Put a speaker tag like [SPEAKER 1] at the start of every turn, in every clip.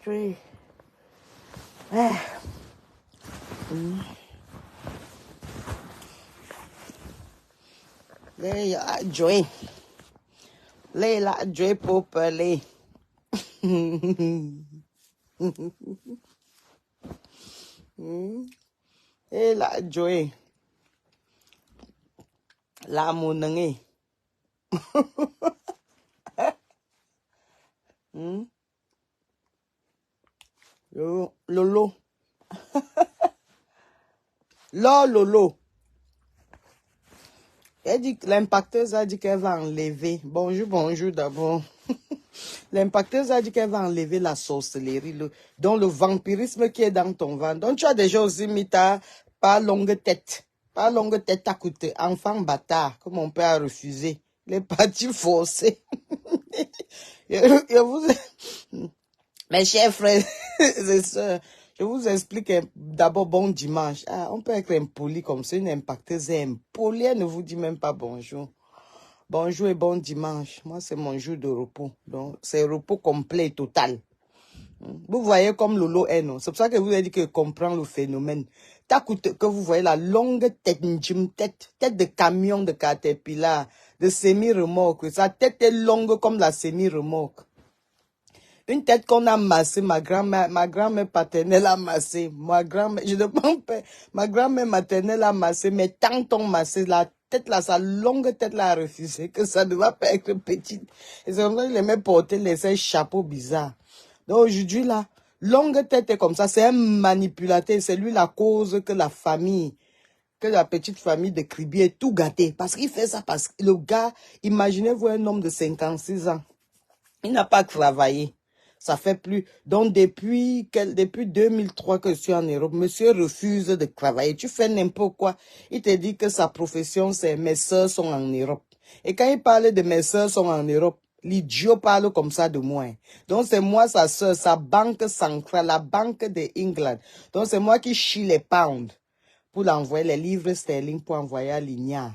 [SPEAKER 1] Joy. Ah. Leila Joy. Leila Joy Popele. Leila Joy. La monange. Lolo. Lolo. L'impacteuse a dit qu'elle va enlever. Bonjour d'abord. L'impacteuse a dit qu'elle va enlever la sorcellerie, donc le vampirisme qui est dans ton ventre. Donc tu as déjà aussi mis ta pas longue tête à côté, enfant bâtard, que mon père a refusé. Les partis forcés. Mes chers frères et sœurs, je vous explique d'abord bon dimanche. Ah, on peut être impoli comme ça, une impacteuse est impolie, elle ne vous dit même pas bonjour. Bonjour et bon dimanche. Moi, c'est mon jour de repos. Donc, c'est repos complet et total. Vous voyez comme Lolo est, non? C'est pour ça que vous avez dit que comprend le phénomène. Que vous voyez la longue tête, tête de camion de Caterpillar, de semi-remorque. Sa tête est longue comme la semi-remorque. Une tête qu'on a massée, ma grand-mère paternelle a massé. Ma grand-mère, je ne pense pas, ma grand-mère maternelle a massé, mes tantes ont massé la tête là, sa longue tête là a refusé, que ça ne va pas être petite. Et c'est comme ça que je les mets porter ces chapeaux bizarres. Donc aujourd'hui là, longue tête est comme ça, c'est un manipulateur, c'est lui la cause que la famille, que la petite famille de Kribi est tout gâtée. Parce qu'il fait ça, parce que le gars, imaginez-vous un homme de 56 ans, il n'a pas travaillé. Ça fait plus. Donc, depuis 2003 que je suis en Europe, monsieur refuse de travailler. Tu fais n'importe quoi. Il te dit que sa profession, c'est mes soeurs sont en Europe. Et quand il parle de mes soeurs sont en Europe, l'idiot parle comme ça de moi. Donc, c'est moi, sa soeur, sa banque centrale, la banque de England. Donc, c'est moi qui chie les pounds pour l'envoyer, les livres sterling pour envoyer à Ligna.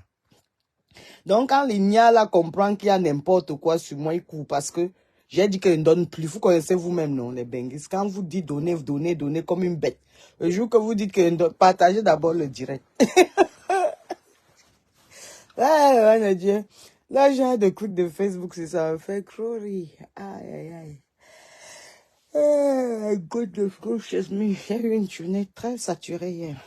[SPEAKER 1] Donc, quand Ligna là comprend qu'il y a n'importe quoi sur moi, il court parce que j'ai dit qu'il ne donne plus. Vous connaissez vous-même, non, les Benguis. Quand vous dites donner, vous donnez comme une bête. Le jour que vous dites que partagez d'abord le direct. Ah, mon Dieu. Là, j'ai des trucs de Facebook, c'est ça me fait trop rire. Aïe. Good gracious me. J'ai eu une journée très saturée hier.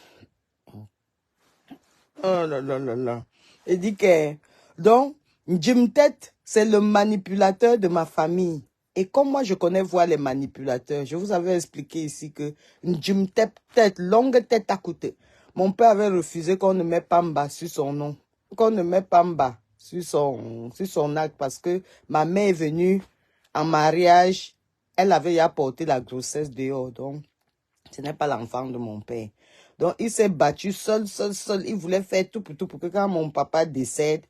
[SPEAKER 1] Oh là. Il dit que, donc, Jim Tête, c'est le manipulateur de ma famille. Et comme moi, je connais voir les manipulateurs, je vous avais expliqué ici que Jim Tête, longue tête à côté. Mon père avait refusé qu'on ne mette Pamba sur son nom. Qu'on ne mette Pamba sur son acte parce que ma mère est venue en mariage. Elle avait apporté la grossesse dehors. Donc, ce n'est pas l'enfant de mon père. Donc, il s'est battu seul. Il voulait faire tout pour que quand mon papa décède,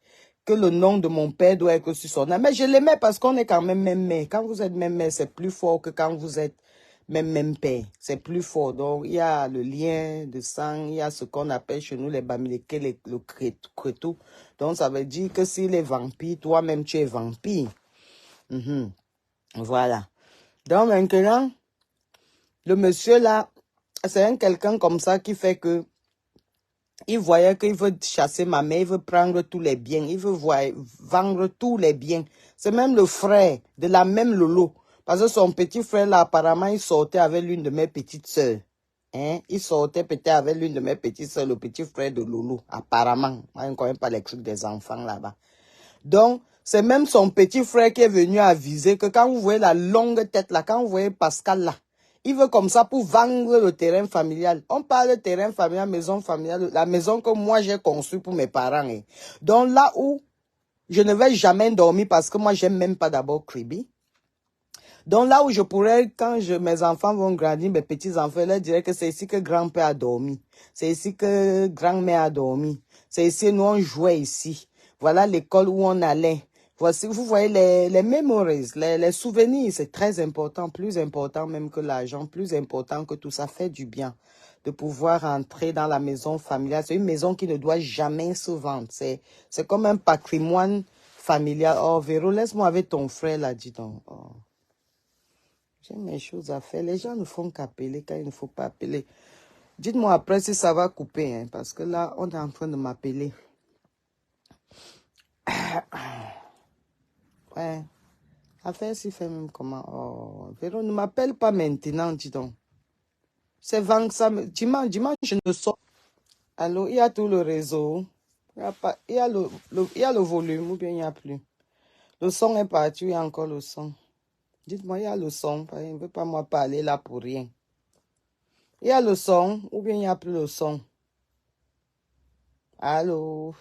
[SPEAKER 1] que le nom de mon père doit être sur son nom. Mais je l'aimais parce qu'on est quand même mère. Quand vous êtes mère, c'est plus fort que quand vous êtes même père. C'est plus fort. Donc, il y a le lien de sang, il y a ce qu'on appelle chez nous les bamileke, le crétou. Donc, ça veut dire que s'il est vampire, toi-même, tu es vampire. Voilà. Donc, maintenant, le monsieur là, c'est quelqu'un comme ça qui fait que il voyait qu'il veut chasser ma mère, il veut prendre tous les biens, il veut vendre tous les biens. C'est même le frère de la même Lolo. Parce que son petit frère là, apparemment, il sortait avec l'une de mes petites sœurs. Hein? Il sortait peut-être avec l'une de mes petites sœurs, le petit frère de Lolo, apparemment. Moi, je ne connais pas les trucs des enfants là-bas. Donc, c'est même son petit frère qui est venu aviser que quand vous voyez la longue tête là, quand vous voyez Pascal là, il veut comme ça pour vendre le terrain familial. On parle de terrain familial, maison familiale, la maison que moi j'ai conçue pour mes parents. Hein. Donc là où je ne vais jamais dormir parce que moi j'aime même pas d'abord Kribi. Donc là où je pourrais, quand mes enfants vont grandir, mes petits-enfants, leur dirais que c'est ici que grand-père a dormi. C'est ici que grand-mère a dormi. C'est ici, nous on jouait ici. Voilà l'école où on allait. Voici, vous voyez les memories, les souvenirs, c'est très important, plus important même que l'argent, plus important que tout ça, fait du bien de pouvoir entrer dans la maison familiale. C'est une maison qui ne doit jamais se vendre. C'est comme un patrimoine familial. Oh, Véro, laisse-moi avec ton frère là, dis donc. Oh. J'ai mes choses à faire. Les gens ne font qu'appeler quand il ne faut pas appeler. Dites-moi après si ça va couper, hein, parce que là, on est en train de m'appeler. Ouais. Affaire si fait même comment. Oh, Véro, ne m'appelle pas maintenant, dis donc. C'est ça. Dimanche, je ne sors. Allô, il y a tout le réseau. Il y a, pas, il y a il y a le volume ou bien il n'y a plus. Le son est parti, il y a encore le son. Dites-moi, il y a le son. Il ne veut pas moi parler là pour rien. Il y a le son ou bien il n'y a plus le son. Allô?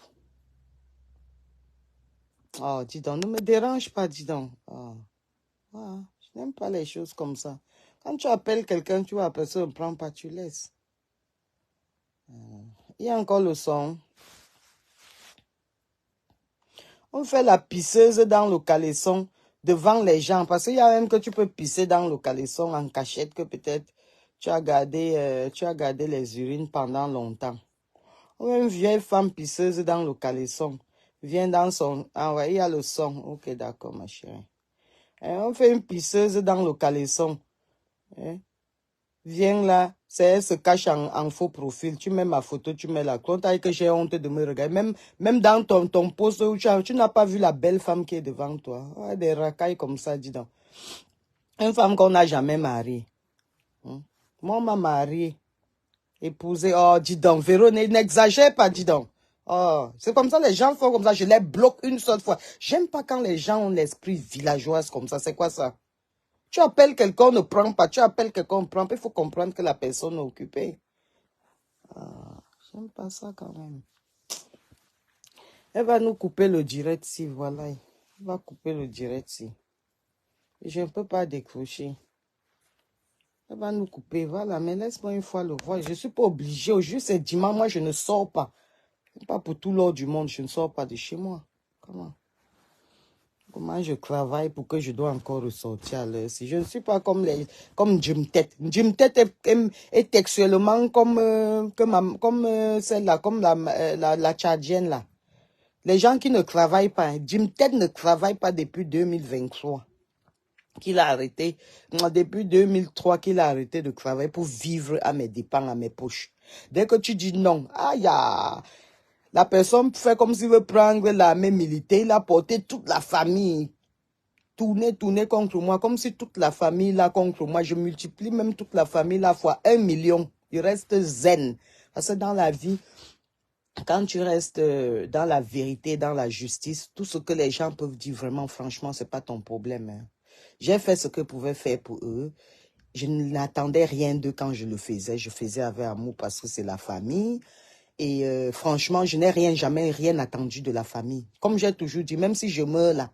[SPEAKER 1] Oh, dis donc, ne me dérange pas, dis donc. Oh. Ah, je n'aime pas les choses comme ça. Quand tu appelles quelqu'un, tu vois, la personne ne prend pas, tu laisses. Il y a encore le son. On fait la pisseuse dans le caleçon devant les gens. Parce qu'il y a même que tu peux pisser dans le caleçon en cachette que peut-être tu as gardé les urines pendant longtemps. Ou une vieille femme pisseuse dans le caleçon vient dans son... Ah ouais, il y a le son. Ok, d'accord, ma chérie. Et on fait une pisseuse dans le caleçon. Hein? Viens là, elle se cache en faux profil. Tu mets ma photo, tu mets la compte. Que j'ai honte de me regarder. Même dans ton poste où tu n'as pas vu la belle femme qui est devant toi. Ouais, des racailles comme ça, dis donc. Une femme qu'on n'a jamais mariée. Hein? Moi, on m'a mariée. Épousée. Oh, dis donc, Véro, n'exagère pas, dis donc. Oh, c'est comme ça, les gens font comme ça. Je les bloque une seule fois. J'aime pas quand les gens ont l'esprit villageois comme ça. C'est quoi ça? Tu appelles quelqu'un, on ne prend pas. Tu appelles quelqu'un, on prend pas. Il faut comprendre que la personne est occupée. Ah, j'aime pas ça quand même. Elle va nous couper le direct si, voilà. Elle va couper le direct si. Je ne peux pas décrocher. Elle va nous couper, voilà. Mais laisse-moi une fois le voir. Je ne suis pas obligée. Au juste c'est dimanche, moi je ne sors pas. Pas pour tout l'or du monde, je ne sors pas de chez moi. Comment je travaille pour que je dois encore ressortir à l'heure si je ne suis pas comme Jim Tet. Jim Tet est textuellement comme celle-là, comme la Tchadienne là. Les gens qui ne travaillent pas, hein. Jim Tet ne travaille pas depuis 2023. Qu'il a arrêté, depuis 2003 qu'il a arrêté de travailler pour vivre à mes dépens, à mes poches. Dès que tu dis non, aïe, la personne fait comme s'il veut prendre l'armée militaire, il a porté toute la famille, tourner contre moi, comme si toute la famille là contre moi. Je multiplie même toute la famille là fois 1 million. Il reste zen. Parce que dans la vie, quand tu restes dans la vérité, dans la justice, tout ce que les gens peuvent dire vraiment, franchement, c'est pas ton problème. Hein. J'ai fait ce que je pouvais faire pour eux. Je n'attendais rien d'eux quand je le faisais. Je faisais avec amour parce que c'est la famille. Et franchement, je n'ai jamais rien attendu de la famille. Comme j'ai toujours dit, même si je meurs là,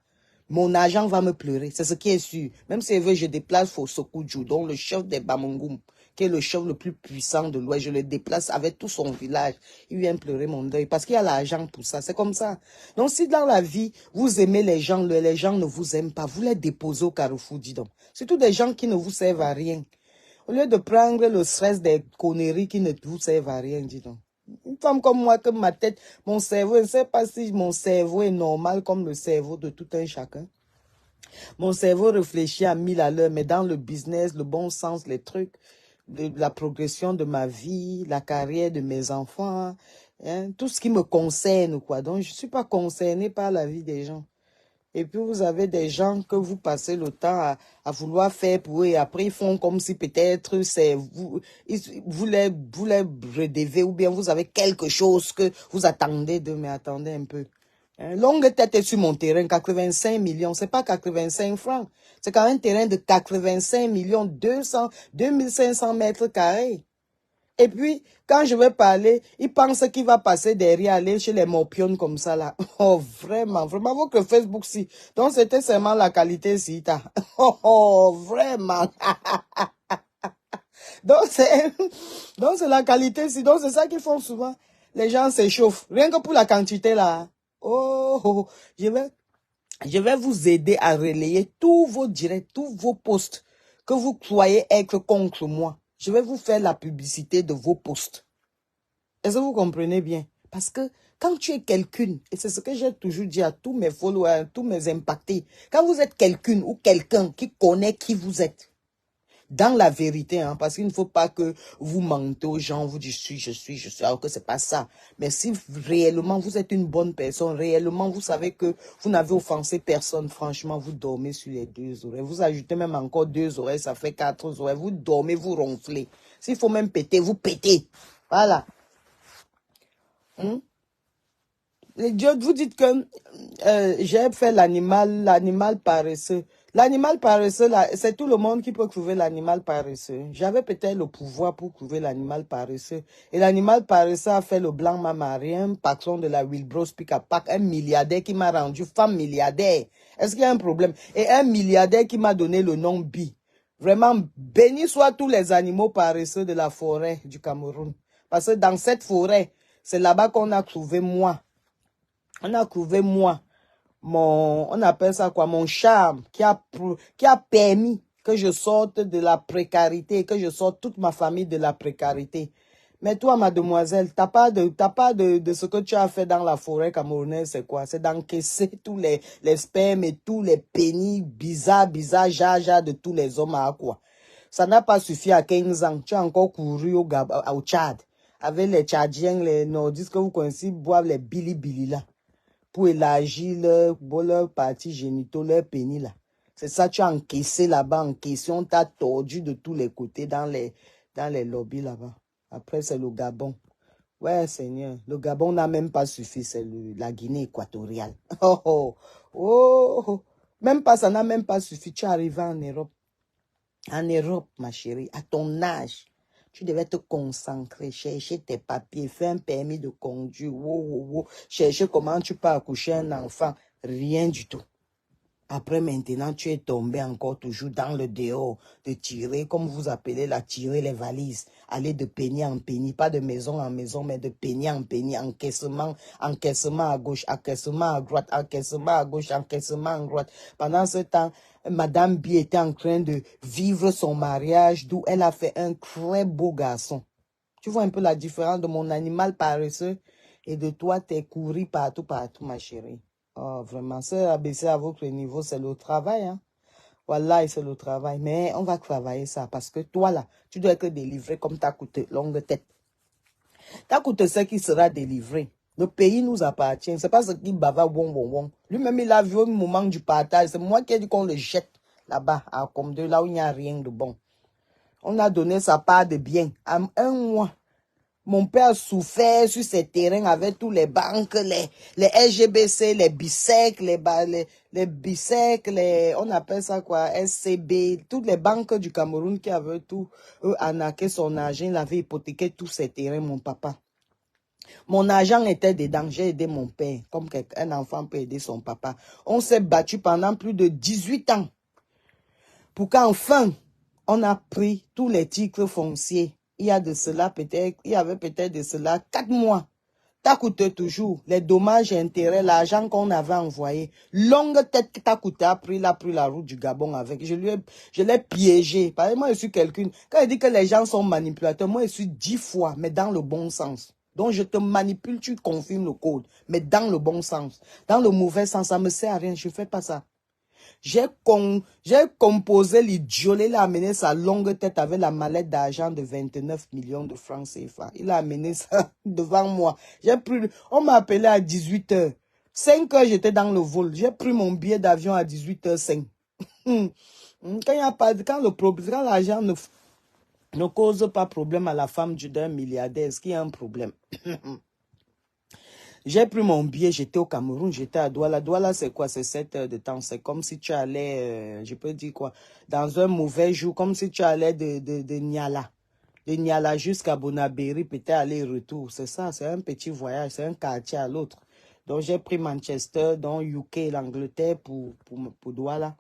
[SPEAKER 1] mon agent va me pleurer. C'est ce qui est sûr. Même si je déplace Fosokoudjou, dont le chef des Bamongoum, qui est le chef le plus puissant de l'Ouest, je le déplace avec tout son village. Il vient pleurer mon deuil parce qu'il y a l'argent pour ça. C'est comme ça. Donc si dans la vie, vous aimez les gens ne vous aiment pas, vous les déposez au carrefour, dis donc. Surtout des gens qui ne vous servent à rien. Au lieu de prendre le stress des conneries qui ne vous servent à rien, dis donc. Une femme comme moi, que ma tête, mon cerveau, je ne sais pas si mon cerveau est normal comme le cerveau de tout un chacun. Mon cerveau réfléchit à 1000 à l'heure, mais dans le business, le bon sens, les trucs, la progression de ma vie, la carrière de mes enfants, hein, tout ce qui me concerne, quoi. Donc, je ne suis pas concernée par la vie des gens. Et puis, vous avez des gens que vous passez le temps à vouloir faire pour eux. Et après, ils font comme si peut-être c'est vous les redevez ou bien vous avez quelque chose que vous attendez d'eux. Mais attendez un peu. Hein, longue tête est sur mon terrain, 85 millions. C'est pas 85 francs. C'est quand même un terrain de 85 millions, 2500 mètres carrés. Et puis, quand je vais parler, il pense qu'il va passer derrière, aller chez les morpionnes comme ça, là. Oh, vraiment, vraiment, votre Facebook, si. Donc, c'était seulement la qualité, si, t'as. Oh, vraiment. Donc, c'est la qualité, si. Donc, c'est ça qu'ils font souvent. Les gens s'échauffent. Rien que pour la quantité, là. Oh, je vais vous aider à relayer tous vos directs, tous vos posts que vous croyez être contre moi. Je vais vous faire la publicité de vos posts. Est-ce que vous comprenez bien? Parce que quand tu es quelqu'un, et c'est ce que j'ai toujours dit à tous mes followers, tous mes impactés, quand vous êtes quelqu'un ou quelqu'un qui connaît qui vous êtes, dans la vérité, hein, parce qu'il ne faut pas que vous mentez aux gens, vous dites je suis, alors que c'est pas ça. Mais si réellement vous êtes une bonne personne, réellement vous savez que vous n'avez offensé personne, franchement, vous dormez sur les 2 oreilles. Vous ajoutez même encore 2 oreilles, ça fait 4 oreilles. Vous dormez, vous ronflez. S'il faut même péter, vous pétez. Voilà. Les dieux, vous dites que j'ai fait l'animal paresseux. L'animal paresseux, c'est tout le monde qui peut trouver l'animal paresseux. J'avais peut-être le pouvoir pour trouver l'animal paresseux. Et l'animal paresseux a fait le blanc mamari, un patron de la Wilbros Pick a Pack, un milliardaire qui m'a rendu femme milliardaire. Est-ce qu'il y a un problème? Et un milliardaire qui m'a donné le nom Bi. Vraiment, béni soient tous les animaux paresseux de la forêt du Cameroun. Parce que dans cette forêt, c'est là-bas qu'on a trouvé moi. On a trouvé moi, on appelle ça quoi, mon charme, qui a permis que je sorte de la précarité, que je sorte toute ma famille de la précarité. Mais toi, mademoiselle, t'as pas de ce que tu as fait dans la forêt camerounaise, c'est quoi? C'est d'encaisser tous les spermes et tous les pénis bizarres, jaja de tous les hommes à quoi? Ça n'a pas suffi à 15 ans. Tu as encore couru au Tchad. Avec les Tchadiens, les Nordistes que vous connaissez, boivent les bili là. Pour élargir leur partie génitaux, leur pénis là. C'est ça, tu as encaissé là-bas, encaissé, on t'a tordu de tous les côtés dans les lobbies là-bas. Après, c'est le Gabon. Ouais, Seigneur, le Gabon n'a même pas suffi, c'est la Guinée équatoriale. Oh, oh, oh, oh. Même pas, ça n'a même pas suffi, tu es arrivé en Europe. En Europe, ma chérie, à ton âge. Tu devais te concentrer, chercher tes papiers, faire un permis de conduire, chercher comment tu peux accoucher un enfant, rien du tout. Après, maintenant, tu es tombé encore toujours dans le dehors, de tirer, comme vous appelez là, tirer les valises, aller de penny en penny, pas de maison en maison, mais de penny en penny, encaissement à gauche, encaissement à droite, encaissement à gauche, encaissement à droite. Pendant ce temps, Madame Bi était en train de vivre son mariage, d'où elle a fait un très beau garçon. Tu vois un peu la différence de mon animal paresseux et de toi, t'es couru partout, ma chérie. Oh, vraiment, c'est abaisser à votre niveau, c'est le travail. Hein? Voilà, c'est le travail. Mais on va travailler ça parce que toi, là, tu dois être délivré comme ta coûte longue tête. Ta coûte ce qui sera délivré. Le pays nous appartient. C'est pas ce qui bava bon. Lui-même, il a vu au moment du partage. C'est moi qui ai dit qu'on le jette là-bas, à Comdeux, là où il n'y a rien de bon. On a donné sa part de bien. En un mois. Mon père a souffert sur ces terrains avec tous les banques, les SGBC, les BISEC, les BISEC, on appelle ça quoi, SCB, toutes les banques du Cameroun qui avaient tout arnaqué son argent, il avait hypothéqué tous ces terrains, mon papa. Mon argent était dedans, j'ai aidé mon père, comme un enfant peut aider son papa. On s'est battu pendant plus de 18 ans pour qu'enfin, on a pris tous les titres fonciers. Il y a de cela peut-être, il y avait peut-être de cela 4 mois. T'as coûté toujours les dommages et intérêts, l'argent qu'on avait envoyé. Longue tête que t'as coûté a pris la route du Gabon avec. Je l'ai piégé. Parce que moi, je suis quelqu'un. Quand il dit que les gens sont manipulateurs, moi, je suis 10 fois, mais dans le bon sens. Donc, je te manipule, tu confirmes le code, mais dans le bon sens. Dans le mauvais sens, ça me sert à rien. Je fais pas ça. J'ai composé l'idiot, il a amené sa longue tête avec la mallette d'argent de 29 millions de francs CFA. Il a amené ça devant moi. On m'a appelé à 18 h. 5 h, j'étais dans le vol. J'ai pris mon billet d'avion à 18 h 5. Quand l'argent ne cause pas problème à la femme d'un milliardaire, est-ce qu'il y a un problème? J'ai pris mon billet, j'étais au Cameroun, j'étais à Douala. Douala, c'est quoi? C'est 7 heures de temps. C'est comme si tu allais, je peux dire quoi, dans un mauvais jour, comme si tu allais de Niala. De Niala jusqu'à Bonabéry, peut-être aller-retour. C'est ça, c'est un petit voyage, c'est un quartier à l'autre. Donc, j'ai pris Manchester, donc UK, l'Angleterre pour Douala.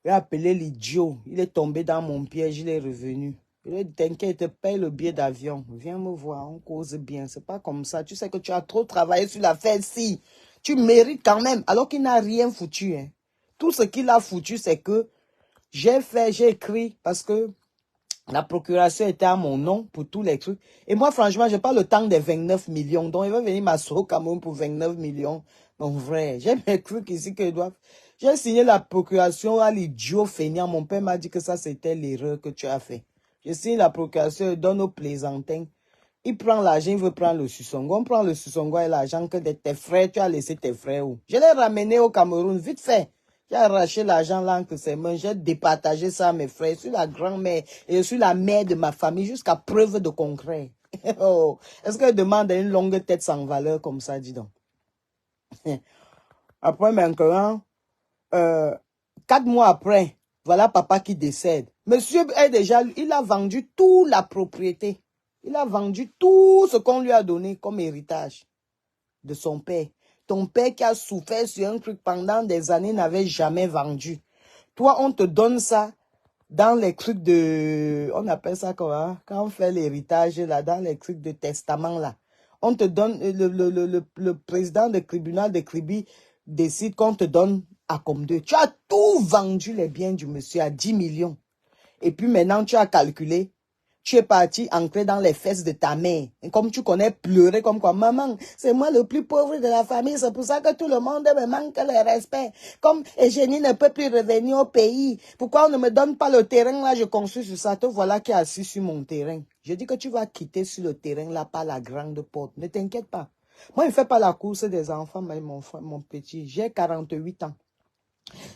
[SPEAKER 1] J'ai appelé l'idiot. Il est tombé dans mon piège, il est revenu. Il a dit, t'inquiète, paye le billet d'avion. Viens me voir, on cause bien. C'est pas comme ça. Tu sais que tu as trop travaillé sur l'affaire. Si, tu mérites quand même. Alors qu'il n'a rien foutu. Hein. Tout ce qu'il a foutu, c'est que j'ai écrit parce que la procuration était à mon nom pour tous les trucs. Et moi, franchement, j'ai pas le temps des 29 millions. Donc, il va venir m'assurer au Cameroun pour 29 millions. Donc, vrai, j'ai mes trucs ici que je dois. J'ai signé la procuration à l'idiot feignant. Mon père m'a dit que ça, c'était l'erreur que tu as fait. Je signe la procuration, il donne aux plaisantins. Il prend l'argent, il veut prendre le Sussongo. On prend le Sussongo et l'argent que de tes frères, tu as laissé tes frères où? Je l'ai ramené au Cameroun, vite fait. J'ai arraché l'argent là entre ses mains, j'ai départagé ça à mes frères. Je suis la grand-mère et je suis la mère de ma famille jusqu'à preuve de concret. Oh, est-ce qu'elle demande une longue tête sans valeur comme ça, dis donc? Après maintenant, 4 mois après, voilà papa qui décède. Monsieur est déjà, il a vendu toute la propriété. Il a vendu tout ce qu'on lui a donné comme héritage de son père. Ton père qui a souffert sur un truc pendant des années n'avait jamais vendu. Toi, on te donne ça dans les trucs de... On appelle ça quoi? Quand on fait l'héritage, là, dans les trucs de testament, là. On te donne... Le président du tribunal de Kribi décide qu'on te donne à comme deux. Tu as tout vendu les biens du monsieur à 10 millions. Et puis maintenant, tu as calculé. Tu es parti ancrer dans les fesses de ta mère. Et comme tu connais, pleurer comme quoi, maman, c'est moi le plus pauvre de la famille. C'est pour ça que tout le monde me manque le respect. Comme Eugénie ne peut plus revenir au pays. Pourquoi on ne me donne pas le terrain là? Je construis sur ça. Te voilà qui est assis sur mon terrain. Je dis que tu vas quitter sur le terrain là par la grande porte. Ne t'inquiète pas. Moi, je ne fais pas la course des enfants, mais mon petit. J'ai 48 ans.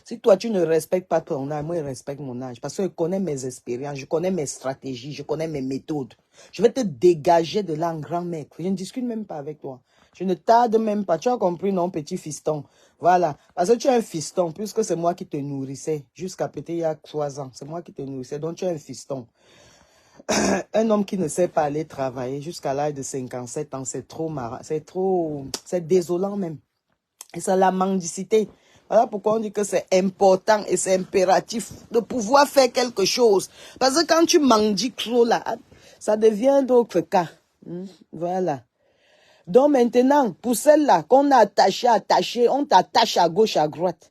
[SPEAKER 1] Si toi, tu ne respectes pas ton âge, moi, je respecte mon âge. Parce que je connais mes expériences, je connais mes stratégies, je connais mes méthodes. Je vais te dégager de là en grand mec. Je ne discute même pas avec toi. Je ne tarde même pas. Tu as compris, non, petit fiston? Voilà. Parce que tu es un fiston, puisque c'est moi qui te nourrissais. Jusqu'à peut-être il y a 3 ans. C'est moi qui te nourrissais. Donc, tu es un fiston. Un homme qui ne sait pas aller travailler jusqu'à l'âge de 57 ans, c'est trop marrant. C'est désolant même. Et c'est la mendicité. Voilà pourquoi on dit que c'est important et c'est impératif de pouvoir faire quelque chose. Parce que quand tu mendies trop là, ça devient d'autres cas. Voilà. Donc maintenant, pour celle-là qu'on a attaché, on t'attache à gauche, à droite.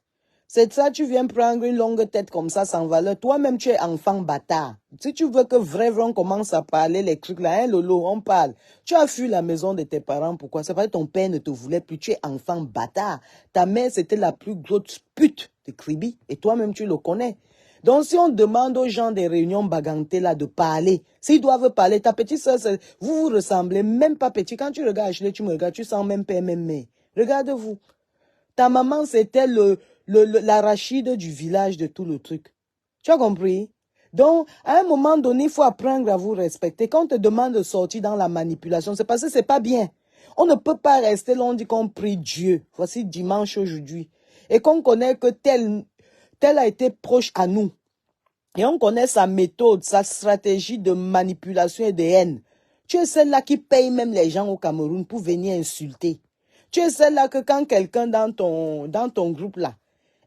[SPEAKER 1] C'est ça, tu viens prendre une longue tête comme ça sans valeur. Toi-même, tu es enfant bâtard. Si tu veux que vraiment on commence à parler les trucs là, hein, Lolo, on parle. Tu as fui la maison de tes parents, pourquoi? C'est parce que ton père ne te voulait plus. Tu es enfant bâtard. Ta mère, c'était la plus grosse pute de Kribi. Et toi-même, tu le connais. Donc, si on demande aux gens des réunions bagantées là de parler, s'ils doivent parler, ta petite soeur, vous vous ressemblez même pas petit. Quand tu regardes Ashley, tu me regardes, tu sens même père, même mère. Regarde-vous. Ta maman, c'était l'arachide du village de tout le truc. Tu as compris? Donc, à un moment donné, il faut apprendre à vous respecter. Quand on te demande de sortir dans la manipulation, c'est parce que c'est pas bien. On ne peut pas rester là, on dit qu'on prie Dieu. Voici dimanche aujourd'hui. Et qu'on connaît que tel a été proche à nous. Et on connaît sa méthode, sa stratégie de manipulation et de haine. Tu es celle-là qui paye même les gens au Cameroun pour venir insulter. Tu es celle-là que quand quelqu'un dans ton groupe là,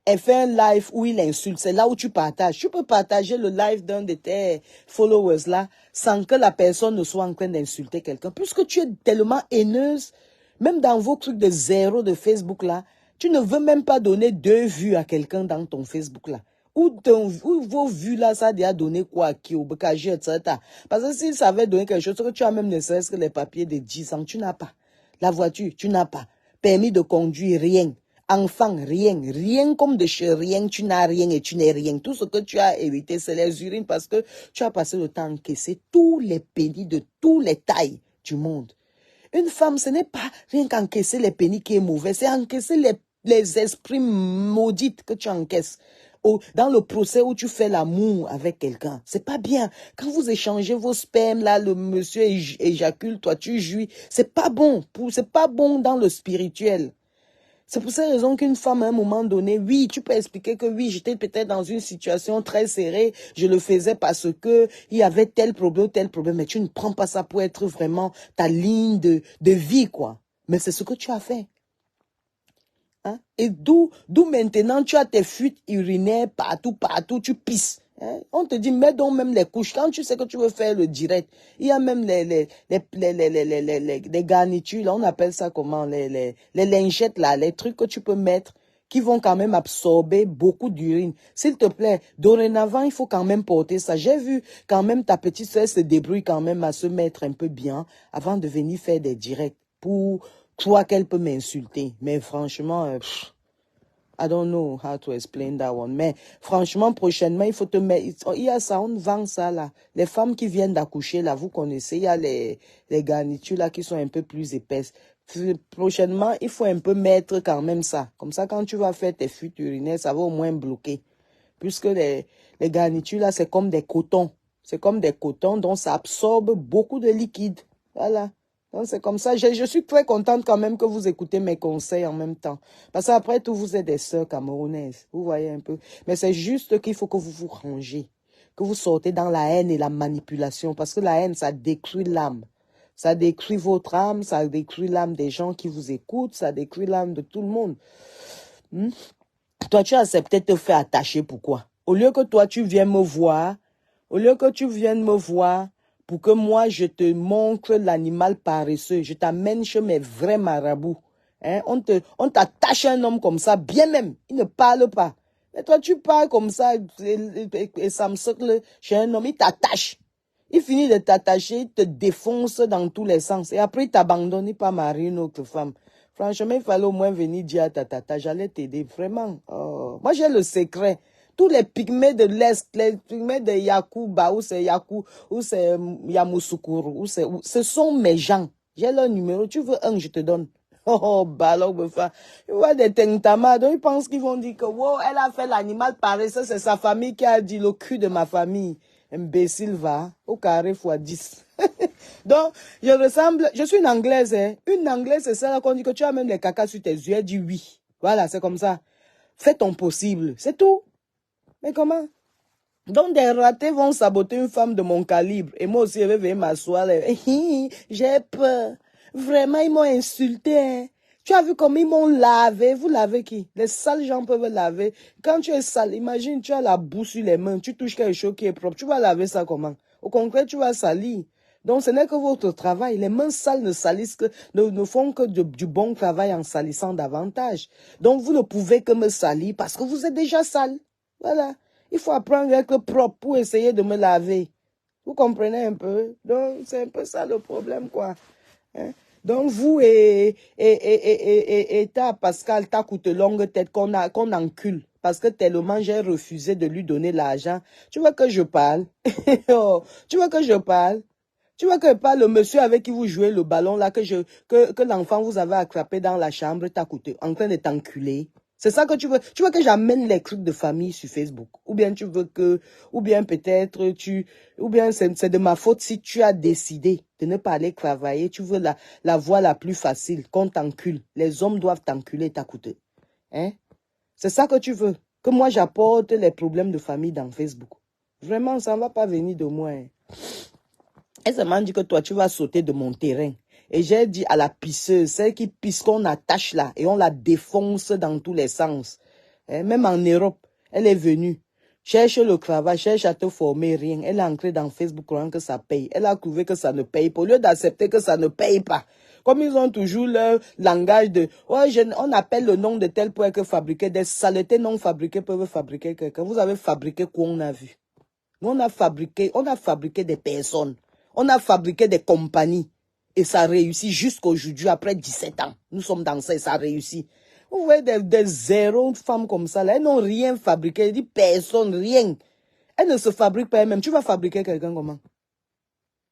[SPEAKER 1] elle fait un live où il insulte, c'est là où tu partages. Tu peux partager le live d'un de tes followers là sans que la personne ne soit en train d'insulter quelqu'un. Puisque tu es tellement haineuse, même dans vos trucs de zéro de Facebook là, tu ne veux même pas donner 2 vues à quelqu'un dans ton Facebook là. Ou vos vues là, ça a déjà donné quoi qui au BKG, etc. Parce que s'il savait donner quelque chose, que tu as même ne serait-ce que les papiers de 10 ans, tu n'as pas. La voiture, tu n'as pas. Permis de conduire, rien. Enfant, rien. Rien comme de chez rien, tu n'as rien et tu n'es rien. Tout ce que tu as hérité, c'est les urines parce que tu as passé le temps à encaisser tous les pénis de tous les tailles du monde. Une femme, ce n'est pas rien qu'encaisser les pénis qui est mauvais, c'est encaisser les esprits maudits que tu encaisses. Dans le procès où tu fais l'amour avec quelqu'un, c'est pas bien. Quand vous échangez vos spermes, là, le monsieur éjacule, toi tu jouis, c'est pas bon. C'est pas bon dans le spirituel. C'est pour cette raison qu'une femme, à un moment donné, oui, tu peux expliquer que oui, j'étais peut-être dans une situation très serrée, je le faisais parce que il y avait tel problème, mais tu ne prends pas ça pour être vraiment ta ligne de vie, quoi. Mais c'est ce que tu as fait. Hein? Et d'où maintenant tu as tes fuites urinaires partout, tu pisses. Hein? On te dit, mets donc même les couches. Quand tu sais que tu veux faire le direct, il y a même les garnitures, là, on appelle ça comment, les lingettes, là, les trucs que tu peux mettre qui vont quand même absorber beaucoup d'urine. S'il te plaît, dorénavant, il faut quand même porter ça. J'ai vu quand même ta petite soeur se débrouille quand même à se mettre un peu bien avant de venir faire des directs pour croire qu'elle peut m'insulter. Mais franchement, I don't know how to explain that one. Mais franchement, prochainement, il faut te mettre... Il y a ça, on vend ça là. Les femmes qui viennent d'accoucher là, vous connaissez, il y a les garnitures là qui sont un peu plus épaisses. Prochainement, il faut un peu mettre quand même ça. Comme ça, quand tu vas faire tes fuites urinaires, ça va au moins bloquer. Puisque les garnitures là, c'est comme des cotons. C'est comme des cotons, donc ça absorbe beaucoup de liquide. Voilà. Donc c'est comme ça. Je suis très contente quand même que vous écoutez mes conseils en même temps. Parce qu'après tout, vous êtes des sœurs camerounaises. Vous voyez un peu. Mais c'est juste qu'il faut que vous vous rangez. Que vous sortez dans la haine et la manipulation. Parce que la haine, ça détruit l'âme. Ça détruit votre âme. Ça détruit l'âme des gens qui vous écoutent. Ça détruit l'âme de tout le monde. Toi, tu as accepté de te faire attacher. Pourquoi? Au lieu que toi, tu viennes me voir. Au lieu que tu viennes me voir pour que moi, je te montre l'animal paresseux, je t'amène chez mes vrais marabouts. Hein? On t'attache un homme comme ça, bien même, il ne parle pas. Mais toi, tu parles comme ça, et ça me saute chez un homme, il t'attache. Il finit de t'attacher, il te défonce dans tous les sens. Et après, il t'abandonne, il pas marier une autre femme. Franchement, il fallait au moins venir dire à ta tata, j'allais t'aider, vraiment. Oh. Moi, j'ai le secret. Tous les pygmées de l'Est, les pygmées de Yakuba, ou c'est Yaku, ou c'est Yamoussoukro, ce sont mes gens. J'ai leur numéro. Tu veux un, je te donne. Oh, ballon, befa. Tu vois des tengtamas, donc ils pensent qu'ils vont dire que, wow, elle a fait l'animal paresseux, c'est sa famille qui a dit le cul de ma famille. Imbécile, va, au carré fois 10. Donc, je suis une Anglaise, hein. Une Anglaise, c'est ça qu'on dit que tu as même les caca sur tes yeux, elle dit oui. Voilà, c'est comme ça. Fais ton possible, c'est tout. Mais comment? Donc des ratés vont saboter une femme de mon calibre. Et moi aussi, je vais venir m'asseoir. J'ai peur. Vraiment, ils m'ont insulté. Hein. Tu as vu comme ils m'ont lavé. Vous lavez qui? Les sales gens peuvent laver. Quand tu es sale, imagine, tu as la boue sur les mains. Tu touches quelque chose qui est propre. Tu vas laver ça comment? Au contraire, tu vas salir. Donc ce n'est que votre travail. Les mains sales ne salissent que, ne font que du bon travail en salissant davantage. Donc vous ne pouvez que me salir parce que vous êtes déjà sale. Voilà. Il faut apprendre à être propre pour essayer de me laver. Vous comprenez un peu? Donc, c'est un peu ça le problème, quoi. Hein? Donc, vous et ta Pascal, ta coûte longue tête qu'on encule. Parce que tellement j'ai refusé de lui donner l'argent. Tu vois que je parle? Oh, tu vois que je parle? Tu vois que je parle, le monsieur avec qui vous jouez le ballon, là, que l'enfant vous avez attrapé dans la chambre, t'a coûté, en train de t'enculer. C'est ça que tu veux. Tu veux que j'amène les trucs de famille sur Facebook. Ou bien tu veux que, ou bien peut-être ou bien c'est de ma faute si tu as décidé de ne pas aller travailler. Tu veux la voie la plus facile, qu'on t'encule. Les hommes doivent t'enculer, t'as coûté. Hein? C'est ça que tu veux. Que moi j'apporte les problèmes de famille dans Facebook. Vraiment, ça ne va pas venir de moi. Hein. Elle m'a dit que toi, tu vas sauter de mon terrain. Et j'ai dit à la pisseuse, celle qui pisse qu'on attache là, et on la défonce dans tous les sens. Hein, même en Europe, elle est venue. Cherche le travail, cherche à te former, rien. Elle est entrée dans Facebook croyant que ça paye. Elle a trouvé que ça ne paye pas. Au lieu d'accepter que ça ne paye pas. Comme ils ont toujours leur langage de, oh, on appelle le nom de tel point que fabriquer. Des saletés non fabriquées peuvent fabriquer quelqu'un. Vous avez fabriqué quoi on a vu? Nous, on a fabriqué des personnes. On a fabriqué des compagnies. Et ça réussit jusqu'aujourd'hui, après 17 ans. Nous sommes dans ça et ça réussit. Vous voyez des zéro femmes comme ça, là, elles n'ont rien fabriqué. Elles disent personne, rien. Elles ne se fabriquent pas elles-mêmes. Tu vas fabriquer quelqu'un comment?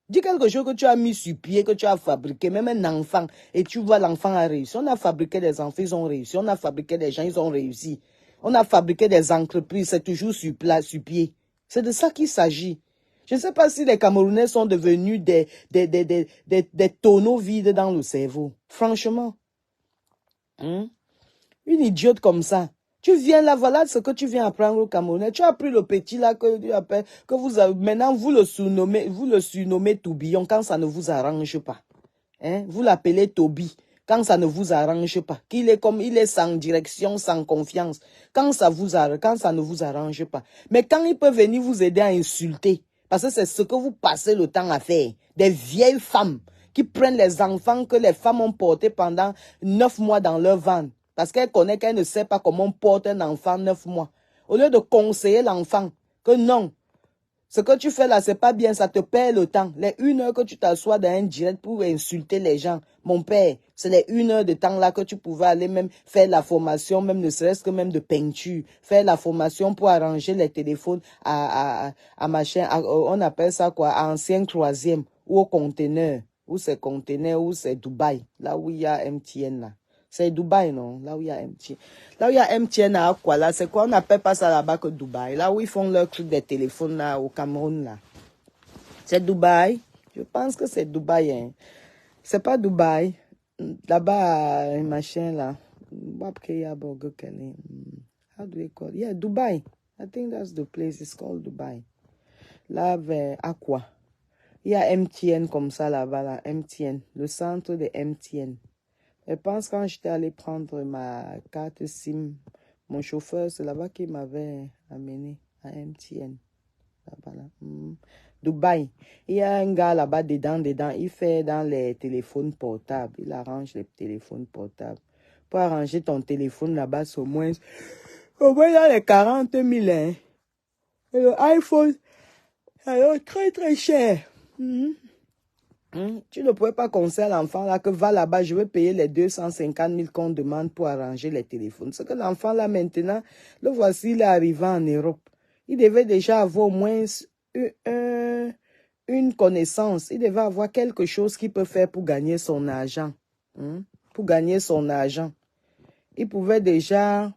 [SPEAKER 1] Dis quelque chose que tu as mis sur pied, que tu as fabriqué, même un enfant, et tu vois l'enfant a réussi. On a fabriqué des enfants, ils ont réussi. On a fabriqué des gens, ils ont réussi. On a fabriqué des entreprises, c'est toujours sur pied. C'est de ça qu'il s'agit. Je ne sais pas si les Camerounais sont devenus des tonneaux vides dans le cerveau. Franchement. Une idiote comme ça. Tu viens là, voilà ce que tu viens apprendre au Camerounais. Tu as pris le petit là que vous avez, maintenant vous le surnommez Tourbillon quand ça ne vous arrange pas. Hein? Vous l'appelez Toby quand ça ne vous arrange pas. Il est sans direction, sans confiance. Quand ça ne vous arrange pas. Mais quand il peut venir vous aider à insulter, parce que c'est ce que vous passez le temps à faire. Des vieilles femmes qui prennent les enfants que les femmes ont portés pendant 9 mois dans leur ventre. Parce qu'elle connaît qu'elle ne sait pas comment on porte un enfant 9 mois. Au lieu de conseiller l'enfant que non, Ce que tu fais là, c'est pas bien, ça te perd le temps. Les 1 heure que tu t'assois dans un direct pour insulter les gens, mon père, c'est les 1 heure de temps là que tu pouvais aller même faire la formation, même ne serait-ce que même de peinture, faire la formation pour arranger les téléphones à machin, on appelle ça quoi, à ancien troisième, ou au conteneur, ou c'est conteneur, ou c'est Dubaï, là où il y a MTN là. C'est Dubaï, non? Là où il y a MTN. Là où il y a MTN à quoi là? C'est quoi? On n'appelle pas ça là-bas que Dubaï. Là où ils font leur truc des téléphones là au Cameroun là. C'est Dubaï. Je pense que c'est Dubaï. Hein. C'est pas Dubaï. Là-bas, un machin là. How do they call it? Yeah, Dubai. I think that's the place. It's called Dubai. Là, vers Aqua. Il y a MTN comme ça là-bas, là. MTN. Le centre de MTN. Je pense quand j'étais allé prendre ma carte SIM, mon chauffeur, c'est là-bas qu'il m'avait amené à MTN. Là-bas, là. Dubaï. Il y a un gars là-bas dedans, il fait dans les téléphones portables. Il arrange les téléphones portables. Pour arranger ton téléphone là-bas, c'est au moins il y a les 40 000. Hein. Et le iPhone, c'est très très cher. Tu ne pouvais pas conseiller à l'enfant là que va là-bas, je vais payer les 250 000 qu'on demande pour arranger les téléphones. C'est que l'enfant là maintenant, le voici, il est arrivé en Europe. Il devait déjà avoir au moins une connaissance. Il devait avoir quelque chose qu'il peut faire pour gagner son argent. Pour gagner son argent. Il pouvait déjà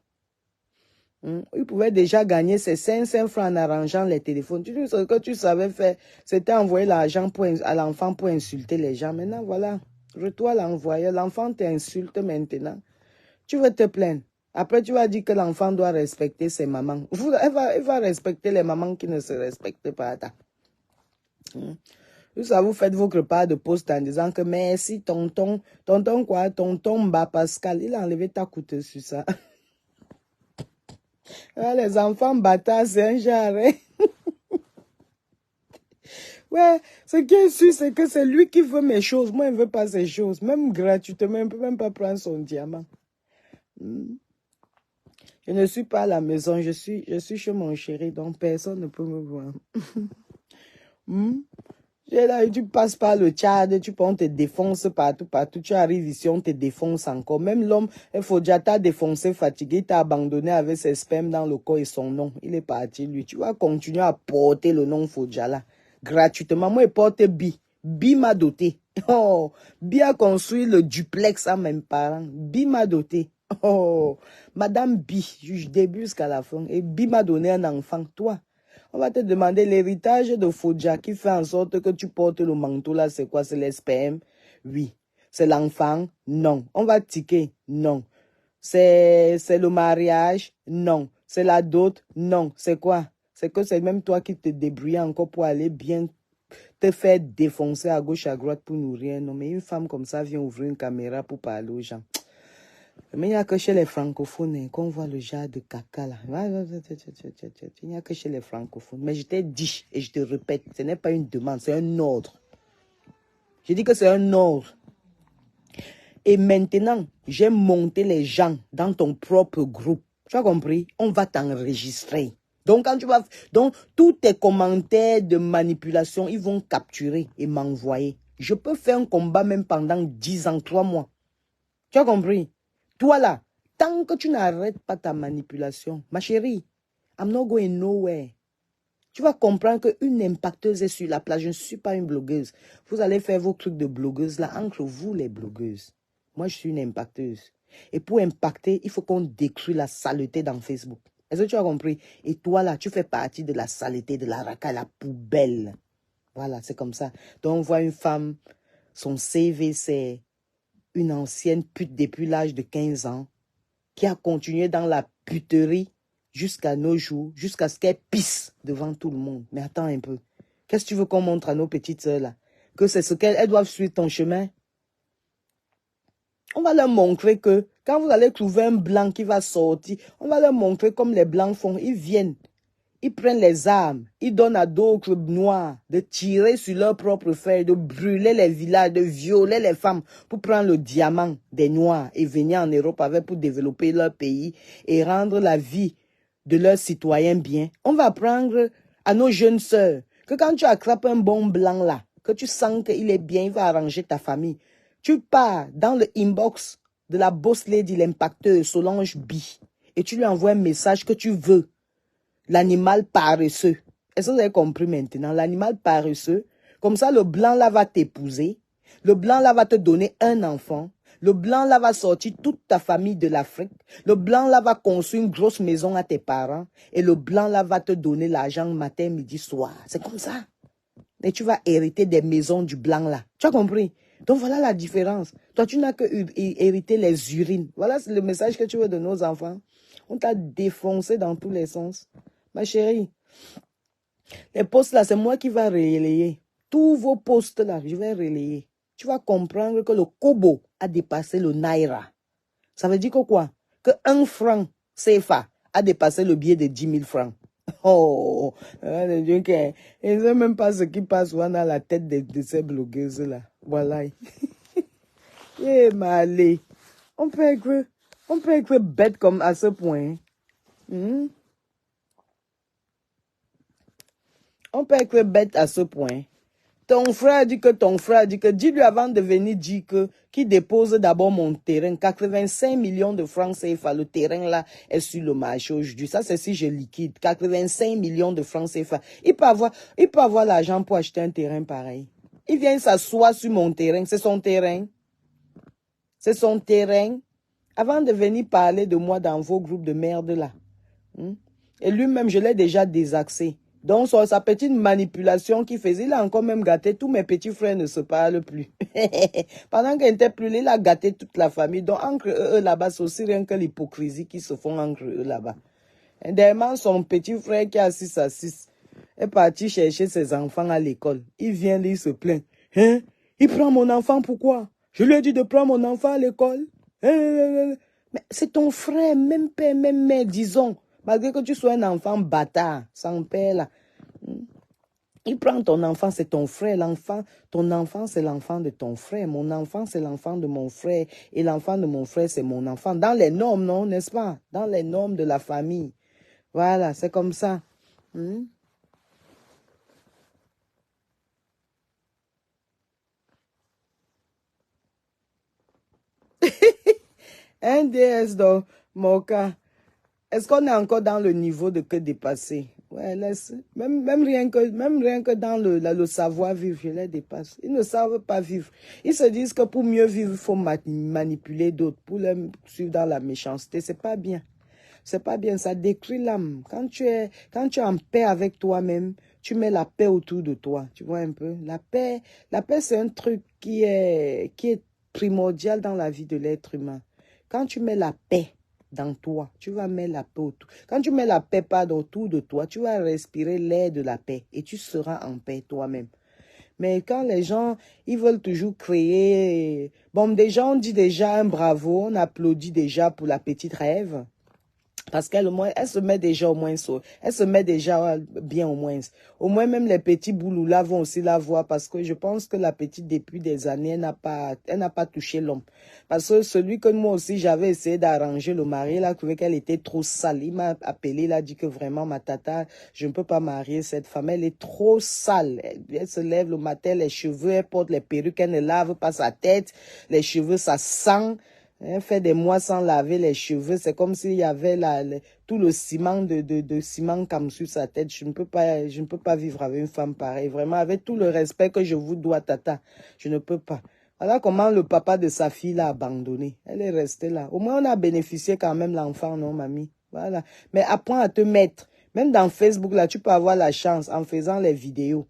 [SPEAKER 1] gagner ses 500 francs en arrangeant les téléphones. Ce que tu savais faire, c'était envoyer l'argent à l'enfant pour insulter les gens. Maintenant, voilà, toi l'envoyer. L'enfant t'insulte maintenant. Tu veux te plaindre. Après, tu vas dire que l'enfant doit respecter ses mamans. Elle va respecter les mamans qui ne se respectent pas. Ça, vous faites vos repas de poste en disant que merci, tonton Mba Pascal, il a enlevé ta coûteuse sur ça. Les enfants bâtards, c'est un genre. Hein? Ouais, ce qui est sûr, c'est que c'est lui qui veut mes choses. Moi, il ne veut pas ces choses. Même gratuitement, il ne peut même pas prendre son diamant. Je ne suis pas à la maison. Je suis chez mon chéri, donc personne ne peut me voir. Là, tu passes par le Tchad, on te défonce partout. Tu arrives ici, on te défonce encore. Même l'homme, il faut déjà t'a défoncé, fatigué, t'a abandonné avec ses spermes dans le corps et son nom. Il est parti, lui. Tu vas continuer à porter le nom Fodja là, gratuitement. Moi, je porte Bi. Bi m'a doté. Oh, Bi a construit le duplex à mes parents. Bi m'a doté. Oh, Madame Bi, je débute jusqu'à la fin. Et Bi m'a donné un enfant, toi. On va te demander l'héritage de Fodja qui fait en sorte que tu portes le manteau là, c'est quoi? C'est les spermes? Oui. C'est l'enfant? Non. On va tiquer? Non. C'est le mariage? Non. C'est la dot? Non. C'est quoi? C'est que c'est même toi qui te débrouilles encore pour aller bien te faire défoncer à gauche, à droite pour nourrir. Non, mais une femme comme ça vient ouvrir une caméra pour parler aux gens. Mais il n'y a que chez les francophones qu'on voit le genre de caca là. Il n'y a que chez les francophones. Mais je t'ai dit, et je te répète, ce n'est pas une demande, c'est un ordre. Je dis que c'est un ordre. Et maintenant, j'ai monté les gens dans ton propre groupe. Tu as compris? On va t'enregistrer. Donc, tous tes commentaires de manipulation, ils vont capturer et m'envoyer. Je peux faire un combat même pendant 10 ans, 3 mois. Tu as compris? Toi là, tant que tu n'arrêtes pas ta manipulation, ma chérie, I'm not going nowhere. Tu vas comprendre qu'une impacteuse est sur la plage. Je ne suis pas une blogueuse. Vous allez faire vos trucs de blogueuse là, entre vous les blogueuses. Moi, je suis une impacteuse. Et pour impacter, il faut qu'on détruise la saleté dans Facebook. Est-ce que tu as compris? Et toi là, tu fais partie de la saleté, de la raca, la poubelle. Voilà, c'est comme ça. Donc, on voit une femme, son CV, c'est une ancienne pute depuis l'âge de 15 ans qui a continué dans la puterie jusqu'à nos jours, jusqu'à ce qu'elle pisse devant tout le monde. Mais attends un peu. Qu'est-ce que tu veux qu'on montre à nos petites sœurs là? Que c'est ce qu'elles doivent suivre ton chemin? On va leur montrer que quand vous allez trouver un blanc qui va sortir, on va leur montrer comme les blancs font. Ils viennent. Ils prennent les armes, ils donnent à d'autres noirs de tirer sur leurs propres feuilles, de brûler les villages, de violer les femmes pour prendre le diamant des noirs et venir en Europe avec pour développer leur pays et rendre la vie de leurs citoyens bien. On va apprendre à nos jeunes sœurs, que quand tu attrapes un bon blanc là, que tu sens qu'il est bien, il va arranger ta famille, tu pars dans le inbox de la boss lady, l'impacteur Solange B, et tu lui envoies un message que tu veux. L'animal paresseux. Est-ce que vous avez compris maintenant? L'animal paresseux. Comme ça, le blanc là va t'épouser. Le blanc là va te donner un enfant. Le blanc là va sortir toute ta famille de l'Afrique. Le blanc là va construire une grosse maison à tes parents. Et le blanc là va te donner l'argent matin, midi, soir. C'est comme ça. Et tu vas hériter des maisons du blanc là. Tu as compris? Donc voilà la différence. Toi, tu n'as que hérité les urines. Voilà le message que tu veux donner aux enfants. On t'a défoncé dans tous les sens. Ma chérie, les postes là, c'est moi qui vais relayer. Tous vos postes là, je vais relayer. Tu vas comprendre que le kobo a dépassé le naira. Ça veut dire que quoi? Que 1 franc CFA a dépassé le billet de 10 000 francs. Oh, je ne sais même pas ce qui passe dans la tête de ces blogueuses là. Voilà. Eh, malé. On peut être bête comme à ce point. Hmm? On peut être bête à ce point. Ton frère dit que, dis-lui avant de venir dire que, qui dépose d'abord mon terrain, 85 millions de francs CFA, le terrain là est sur le marché aujourd'hui. Ça, c'est si je liquide, 85 millions de francs CFA. Il peut avoir l'argent pour acheter un terrain pareil. Il vient s'asseoir sur mon terrain, c'est son terrain. C'est son terrain. Avant de venir parler de moi dans vos groupes de merde là. Et lui-même, je l'ai déjà désaxé. Donc, sa petite manipulation qu'il faisait, il a encore même gâté. Tous mes petits frères ne se parlent plus. Pendant qu'il n'était plus là, il a gâté toute la famille. Donc, entre eux là-bas, c'est aussi rien que l'hypocrisie qui se font entre eux là-bas. Et dernièrement, son petit frère qui a 6 à 6 est parti chercher ses enfants à l'école. Il vient, il se plaint. Hein? Il prend mon enfant, pourquoi? Je lui ai dit de prendre mon enfant à l'école. Mais c'est ton frère, même père, même mère, disons. Malgré que tu sois un enfant bâtard, sans père là. Il prend ton enfant, c'est ton frère. Ton enfant, c'est l'enfant de ton frère. Mon enfant, c'est l'enfant de mon frère. Et l'enfant de mon frère, c'est mon enfant. Dans les normes, non, n'est-ce pas? Dans les normes de la famille. Voilà, c'est comme ça. Un DS dans mon cas. Est-ce qu'on est encore dans le niveau de que dépasser? Ouais, laisse. Même rien que dans le savoir-vivre, je les dépasse. Ils ne savent pas vivre. Ils se disent que pour mieux vivre, il faut manipuler d'autres, pour les suivre dans la méchanceté. C'est pas bien. C'est pas bien, ça détruit l'âme. Quand tu es en paix avec toi-même, tu mets la paix autour de toi. Tu vois un peu? La paix, c'est un truc qui est primordial dans la vie de l'être humain. Quand tu mets la paix dans toi, tu vas mettre la paix autour. Quand tu mets la paix pas autour de toi, tu vas respirer l'air de la paix et tu seras en paix toi-même. Mais quand les gens, ils veulent toujours créer... Bon, déjà, on dit déjà un bravo, on applaudit déjà pour la petite rêve. Parce qu'elle elle se met déjà au moins elle se met déjà bien au moins. Au moins même les petits boulous là vont aussi la voir parce que je pense que la petite depuis des années elle n'a pas touché l'homme. Parce que celui que moi aussi j'avais essayé d'arranger le mari là trouvait qu'elle était trop sale. Il m'a appelé, il a dit que vraiment ma tata, je ne peux pas marier cette femme, elle est trop sale. Elle se lève le matin, les cheveux, elle porte les perruques, elle ne lave pas sa tête, les cheveux ça sent. Elle fait des mois sans laver les cheveux. C'est comme s'il y avait tout le ciment de ciment comme sur sa tête. Je ne peux pas vivre avec une femme pareille. Vraiment, avec tout le respect que je vous dois, tata. Je ne peux pas. Voilà comment le papa de sa fille l'a abandonné. Elle est restée là. Au moins, on a bénéficié quand même l'enfant, non, mamie? Voilà. Mais apprends à te mettre. Même dans Facebook, là, tu peux avoir la chance en faisant les vidéos.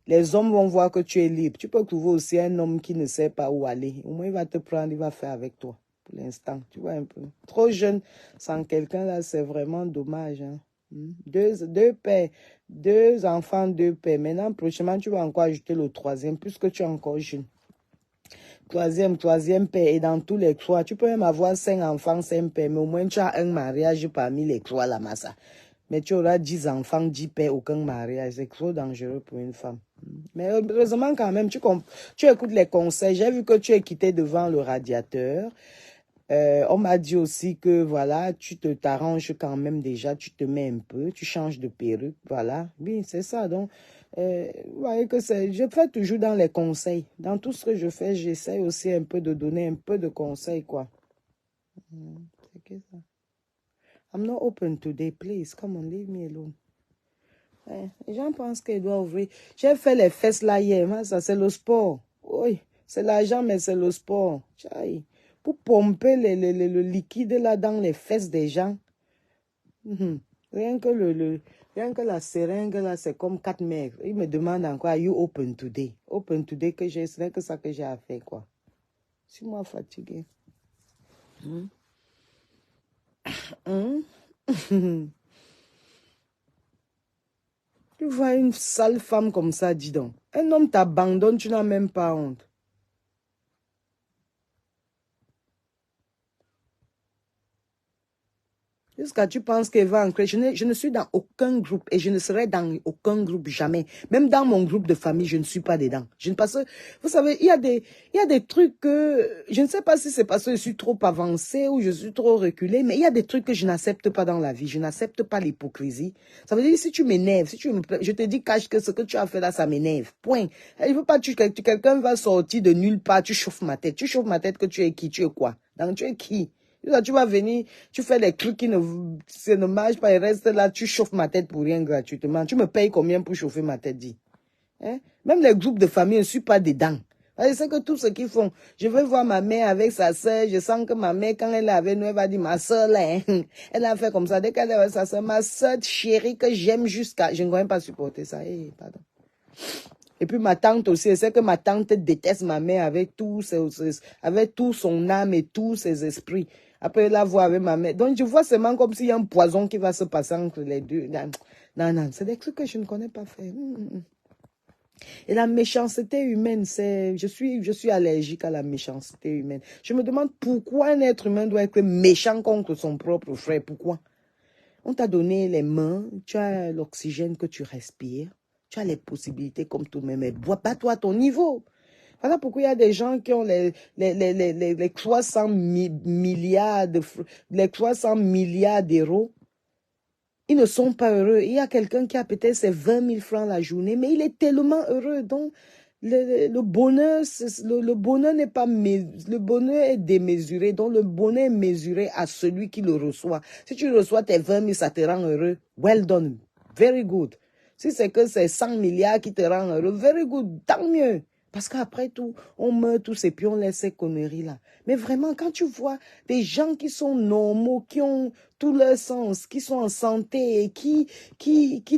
[SPEAKER 1] Les hommes vont voir que tu es libre. Tu peux trouver aussi un homme qui ne sait pas où aller. Au moins, il va te prendre, il va faire avec toi. Pour l'instant, tu vois un peu. Trop jeune sans quelqu'un, là, c'est vraiment dommage. Hein. Deux pères, 2 enfants, 2 pères. Maintenant, prochainement, tu vas encore ajouter le 3e, puisque tu es encore jeune. Troisième père. Et dans tous les 3, tu peux même avoir 5 enfants, 5 pères. Mais au moins, tu as un mariage parmi les 3, la massa. Mais tu auras 10 enfants, 10 pères, aucun mariage. C'est trop dangereux pour une femme. Mais heureusement, quand même, tu écoutes les conseils. J'ai vu que tu es quitté devant le radiateur. On m'a dit aussi que, voilà, tu t'arranges quand même déjà, tu te mets un peu, tu changes de perruque, voilà. Oui, c'est ça. Donc, vous voyez que je fais toujours dans les conseils. Dans tout ce que je fais, j'essaie aussi un peu de donner un peu de conseils, quoi. C'est que ça. I'm not open today, please. Come on, leave me alone. Ouais, les gens pensent qu'ils doivent ouvrir. J'ai fait les fesses là hier, mais ça c'est le sport. Oui, c'est l'argent, mais c'est le sport. Tchaï. Pour pomper le liquide là dans les fesses des gens. Mhm. Rien que rien que la seringue là, c'est comme 4 mecs. Ils me demandent encore, are you open today? Open today que j'ai, ce n'est que ça que j'ai à faire, quoi. Je suis moi fatiguée. Hein? Tu vois une sale femme comme ça, dis donc. Un homme t'abandonne, tu n'as même pas honte. Jusqu'à tu penses qu'elle va ancrer. Je ne suis dans aucun groupe et je ne serai dans aucun groupe jamais. Même dans mon groupe de famille, je ne suis pas dedans. Parce que, vous savez, il y a des trucs que, je ne sais pas si c'est parce que je suis trop avancée ou je suis trop reculée, mais il y a des trucs que je n'accepte pas dans la vie. Je n'accepte pas l'hypocrisie. Ça veut dire, si tu m'énerves, je te dis, cache que ce que tu as fait là, ça m'énerve. Point. Il veut pas, quelqu'un va sortir de nulle part, tu chauffes ma tête. Tu chauffes ma tête que tu es qui? Tu es quoi? Donc, tu es qui? Tu vas venir, tu fais des trucs qui ne marchent pas et reste là, tu chauffes ma tête pour rien gratuitement. Tu me payes combien pour chauffer ma tête, dis? Hein? Même les groupes de famille, je ne suis pas dedans. C'est que tout ce qu'ils font, je vais voir ma mère avec sa soeur, je sens que ma mère, quand elle est avec nous, elle va dire, ma soeur là, hein, elle a fait comme ça, dès qu'elle est avec sa soeur, ma soeur chérie que j'aime jusqu'à, je ne peux même pas supporter ça, pardon. Et puis ma tante aussi, c'est que ma tante déteste ma mère avec avec tout son âme et tous ses esprits. Après la voir avec ma mère. Donc je vois seulement comme s'il y a un poison qui va se passer entre les deux. Non, non, c'est des trucs que je ne connais pas faire. Et la méchanceté humaine, je suis allergique à la méchanceté humaine. Je me demande pourquoi un être humain doit être méchant contre son propre frère. Pourquoi? On t'a donné les mains, tu as l'oxygène que tu respires. Tu as les possibilités comme tout le monde, mais bois pas toi à ton niveau. Voilà pourquoi il y a des gens qui ont les 300 milliards les 300 milliards d'euros. Ils ne sont pas heureux. Il y a quelqu'un qui a peut-être ses 20 000 francs la journée, mais il est tellement heureux. Donc, le bonheur, le bonheur n'est pas, le bonheur est démesuré. Donc, le bonheur est mesuré à celui qui le reçoit. Si tu reçois tes 20 000, ça te rend heureux. Well done. Very good. Si c'est que c'est 100 milliards qui te rend heureux, very good. Tant mieux. Parce qu'après tout, on meurt tous et puis on laisse ces conneries-là. Mais vraiment, quand tu vois des gens qui sont normaux, qui ont tout leur sens, qui sont en santé et qui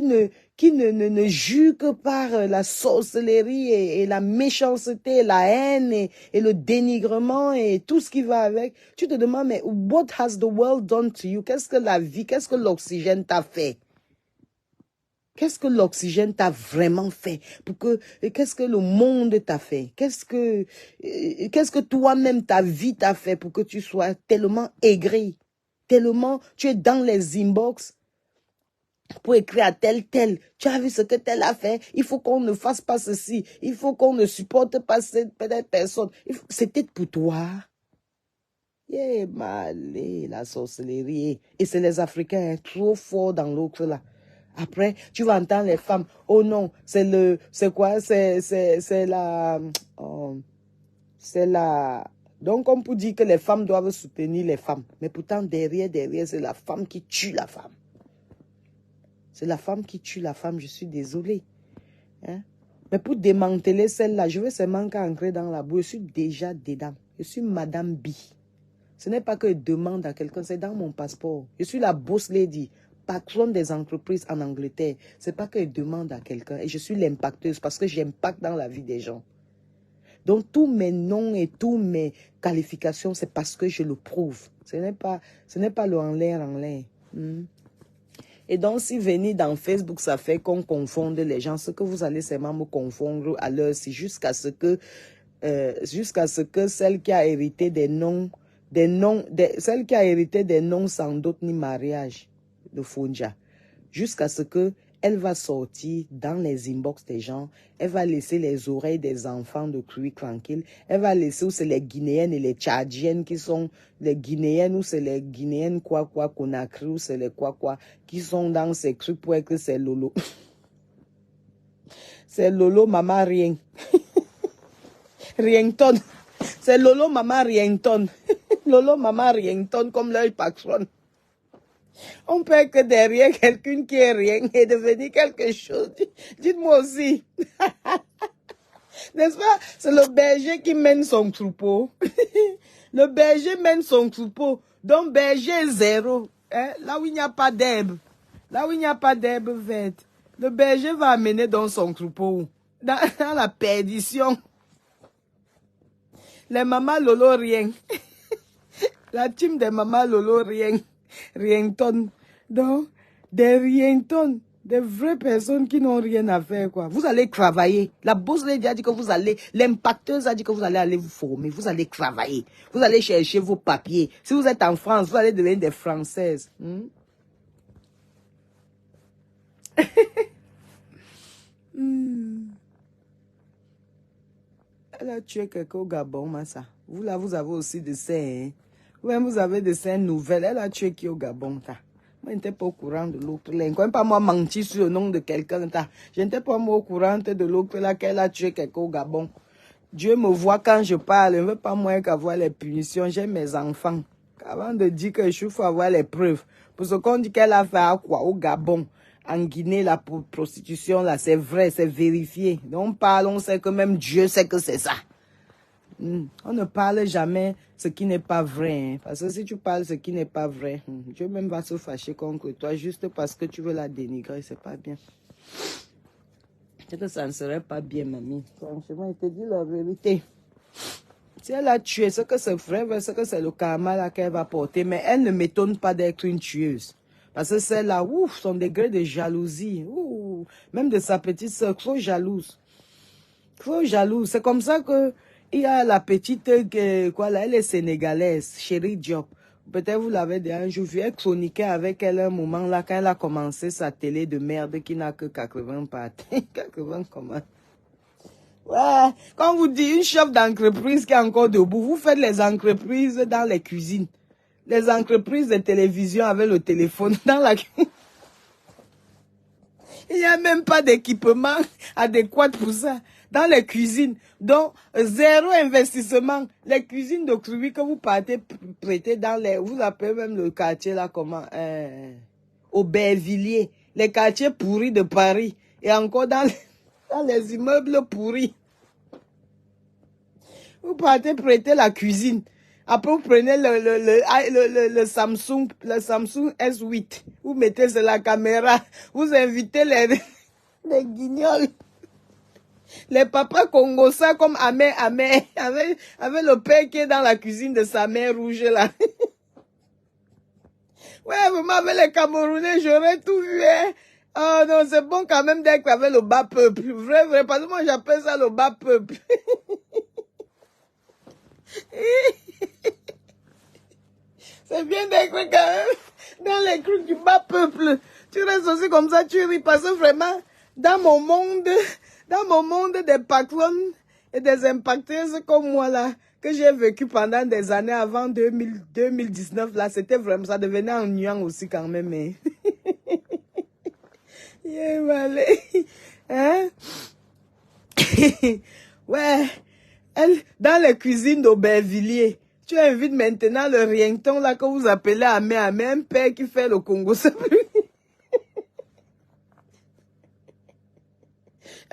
[SPEAKER 1] ne jugent que par la sorcellerie et la méchanceté, la haine et le dénigrement et tout ce qui va avec, tu te demandes, mais what has the world done to you? Qu'est-ce que la vie, qu'est-ce que l'oxygène t'a fait? Qu'est-ce que l'oxygène t'a vraiment fait qu'est-ce que le monde t'a fait? Qu'est-ce que toi-même ta vie t'a fait pour que tu sois tellement aigri, tellement tu es dans les inbox pour écrire à tel, tu as vu ce que tel a fait, il faut qu'on ne fasse pas ceci, il faut qu'on ne supporte pas cette personne. C'était pour toi. Malé, la sorcellerie. Et c'est les Africains hein, trop forts dans l'autre là. Après, tu vas entendre les femmes. Oh non, c'est quoi? C'est la, c'est la. Donc, on peut dire que les femmes doivent soutenir les femmes. Mais pourtant, derrière, c'est la femme qui tue la femme. C'est la femme qui tue la femme, je suis désolée. Hein? Mais pour démanteler celle-là, je veux seulement qu'entrer dans la boue. Je suis déjà dedans. Je suis Madame B. Ce n'est pas que je demande à quelqu'un, c'est dans mon passeport. Je suis la boss lady, patronne des entreprises en Angleterre. Ce n'est pas que je demande à quelqu'un. Et je suis l'impacteuse parce que j'impacte dans la vie des gens. Donc, tous mes noms et toutes mes qualifications, c'est parce que je le prouve. Ce n'est pas le en l'air, en l'air. Et donc, si venir dans Facebook, ça fait qu'on confonde les gens. Ce que vous allez seulement me confondre à l'heure, c'est jusqu'à ce que celle qui a hérité celle qui a hérité des noms sans doute ni mariage de Fonja, jusqu'à ce que elle va sortir dans les inbox des gens, elle va laisser les oreilles des enfants de Krui tranquilles, elle va laisser où c'est les Guinéennes et les Tchadiennes qui sont les Guinéennes, ou c'est les Guinéennes quoi, Conakry, ou c'est les quoi, qui sont dans ces trucs pour être que c'est Lolo. C'est Lolo, maman, rien. Rienton. C'est Lolo, maman, Rienton. Lolo, maman, Rienton, comme leur patronne. On peut que derrière quelqu'un qui est rien et devenir quelque chose. Dites-moi aussi. N'est-ce pas? C'est le berger qui mène son troupeau. Le berger mène son troupeau. Donc berger zéro. Hein? Là où il n'y a pas d'herbe. Là où il n'y a pas d'herbe verte. Le berger va amener dans son troupeau. Dans la perdition. Les mamans Lolo rien. La team des mamans Lolo rien. Rienton. Donc, des rientons, des vraies personnes qui n'ont rien à faire, quoi. Vous allez travailler. La bourse lady a dit que vous allez, l'impacteuse a dit que vous allez aller vous former. Vous allez travailler. Vous allez chercher vos papiers. Si vous êtes en France, vous allez devenir des Françaises. Elle a tué quelqu'un au Gabon, Massa. Vous là, vous avez aussi des seins. Hein? Vous avez des scènes nouvelles. Elle a tué qui au Gabon, ta. Moi, je n'étais pas au courant de l'autre. Je ne pas moi mentir sur le nom de quelqu'un. Je n'étais pas moi au courant de l'autre là qu'elle a tué quelqu'un au Gabon. Dieu me voit quand je parle. Je ne veux pas moi qu'avoir les punitions. J'ai mes enfants. Avant de dire que je faut avoir les preuves. Pour ce qu'on dit qu'elle a fait à quoi au Gabon. En Guinée, la prostitution, là, c'est vrai, c'est vérifié. Donc, on parle, on sait que même Dieu sait que c'est ça. On ne parle jamais ce qui n'est pas vrai. Hein, parce que si tu parles ce qui n'est pas vrai, Dieu même va se fâcher contre toi juste parce que tu veux la dénigrer. C'est pas bien. C'est que ça ne serait pas bien, mamie. Franchement, je te dis la vérité. Si elle a tué, c'est que c'est vrai, c'est que c'est le karma là qu'elle va porter. Mais elle ne m'étonne pas d'être une tueuse. Parce que celle-là, ouf, son degré de jalousie, ouf, même de sa petite soeur, trop jalouse. Trop jalouse. C'est comme ça que il y a la petite, quoi là, elle est sénégalaise, Chérie Diop. Peut-être vous l'avez déjà un jour vu, elle chroniquait avec elle un moment là, quand elle a commencé sa télé de merde qui n'a que 80 parties. 80 comment? Ouais, quand vous dites une chef d'entreprise qui est encore debout, vous faites les entreprises dans les cuisines. Les entreprises de télévision avec le téléphone dans la cuisine. Il n'y a même pas d'équipement adéquat pour ça. Dans les cuisines. Donc, zéro investissement. Les cuisines de Krui que vous partez prêter dans les... Vous appelez même le quartier là comment Aubervilliers. Les quartiers pourris de Paris. Et encore dans les immeubles pourris. Vous partez prêter la cuisine. Après, vous prenez le Samsung S8. Vous mettez sur la caméra. Vous invitez les guignols. Les papas congolais comme Amé, avec le père qui est dans la cuisine de sa mère rouge là. Ouais, vraiment, avec les Camerounais, j'aurais tout vu, hein. Oh non, c'est bon quand même d'être avec le bas peuple. Vrai, parce que moi j'appelle ça le bas peuple. C'est bien d'être quand même dans les trucs du bas peuple. Tu restes aussi comme ça, tu ris, parce que vraiment, dans mon monde des patronnes et des impacteuses comme moi là, que j'ai vécu pendant des années avant 2019 là, c'était vraiment, ça devenait ennuyant aussi quand même. Hein? Yeah, malé. Hein? Ouais, elle, dans les cuisines d'Aubervilliers, tu invites maintenant le rienton là que vous appelez Amé, un père qui fait le Congo, c'est plus.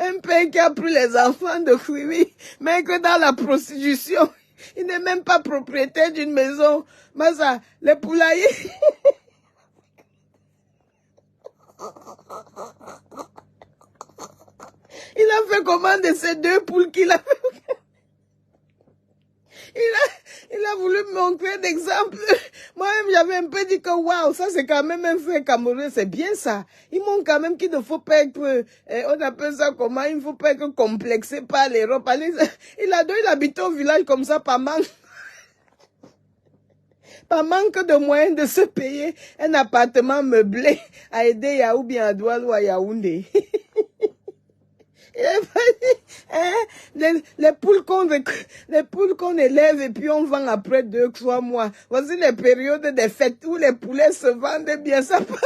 [SPEAKER 1] Un père qui a pris les enfants de Krui, mais que dans la prostitution, il n'est même pas propriétaire d'une maison. Mais ça, les poulaillers. Il a fait comment de ces 2 poules qu'il a fait? Il a voulu me montrer d'exemple. Moi-même, j'avais un peu dit que waouh, ça c'est quand même un fait camerounais, c'est bien ça. Ils montrent quand même qu'il ne faut pas être, on appelle ça comment, il ne faut pas être complexé par l'Europe. Il a dû habiter au village comme ça, pas mal. par manque de moyens de se payer un appartement meublé à Edea ou bien à Douala ou à Yaoundé. Hein? Les poules qu'on élève et puis on vend après 2-3 mois. Voici les périodes des fêtes où les poulets se vendent bien. Ça passe.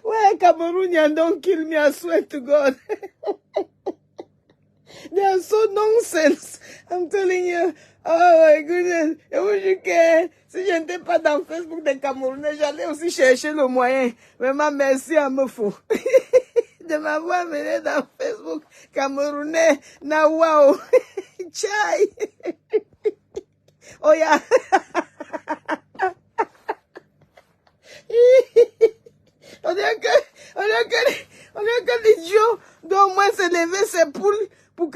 [SPEAKER 1] Ouais, Cameroonian don't kill me, I swear to God. They are so nonsense. I'm telling you. Oh my goodness. Et où je care. Si je n'étais pas dans Facebook des Camerounais, j'allais aussi chercher le moyen. Vraiment, merci à me fou. De m'avoir mené dans Facebook Camerounais. Na wow. Chai. Oh yeah. On dirait que l'idiot doit au moins se lever ses poules pour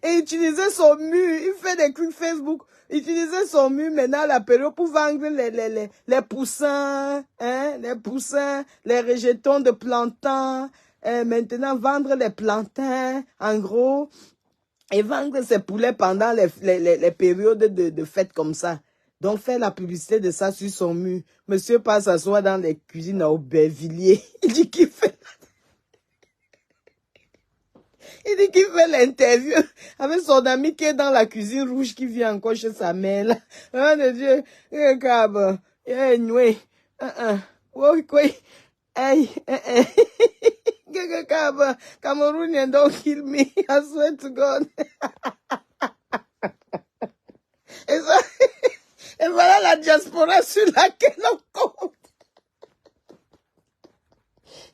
[SPEAKER 1] et utiliser son mur. Il fait des trucs Facebook. Utiliser son mur maintenant à la période pour vendre les poussins, hein, les poussins, les rejetons de plantains. Maintenant, vendre les plantains, en gros, et vendre ses poulets pendant les périodes de fêtes comme ça. Donc, faire la publicité de ça sur son mur. Monsieur passe s'asseoir dans les cuisines à Aubervilliers. Il dit qu'il fait l'interview avec son ami qui est dans la cuisine rouge qui vient encore chez sa mère. Là. Oh de Dieu, regarde. Anyway, hey, Cameroonian don't kill me. I swear to God. Et voilà la diaspora sur laquelle on compte.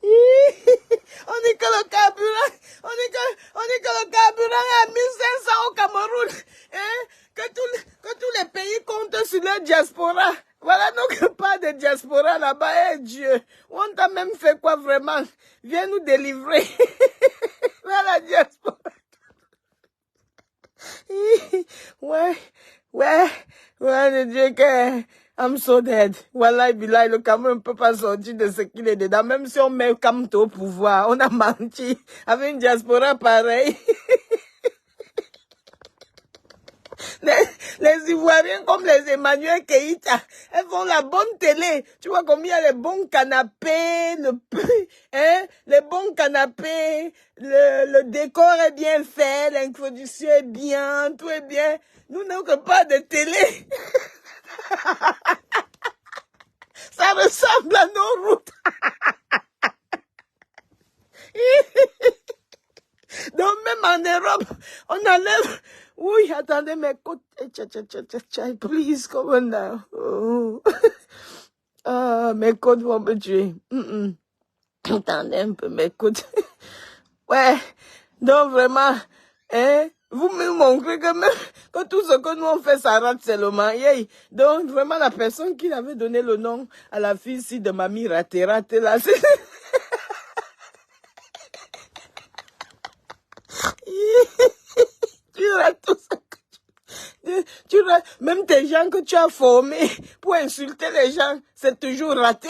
[SPEAKER 1] On dit que le carburant, on dit que le carburant est à 1500 au Cameroun. Hein? Que tous les pays comptent sur leur diaspora. Voilà donc pas de diaspora là-bas. Eh Dieu, on t'a même fait quoi vraiment? Viens nous délivrer. Voilà la diaspora. Ouais, de Dieu que I'm so dead. Wallahi billahi, le Cameroun ne peut pas sortir de ce qu'il est dedans. Même si on met Kamto au pouvoir, on a menti. Avec une diaspora pareille. Les Ivoiriens comme les Emmanuel Keïta, elles font la bonne télé. Tu vois combien il y a les bons canapés, les bons canapés, le décor est bien fait, l'introduction est bien, tout est bien. Nous n'avons pas de télé. Ça ressemble à nos routes. Donc même en Europe, on enlève... Oui, attendez, mes côtes... Please, come on now. Oh. Ah, mes côtes vont me tuer. Attendez un peu, mes côtes. Ouais, donc vraiment, hein, vous me montrez que tout ce que nous on fait, ça rate seulement. Yeah. Donc vraiment, la personne qui avait donné le nom à la fille ici de mamie raté là, c'est... Tu rates tout ça. Tu rates, même tes gens que tu as formés pour insulter les gens, c'est toujours raté.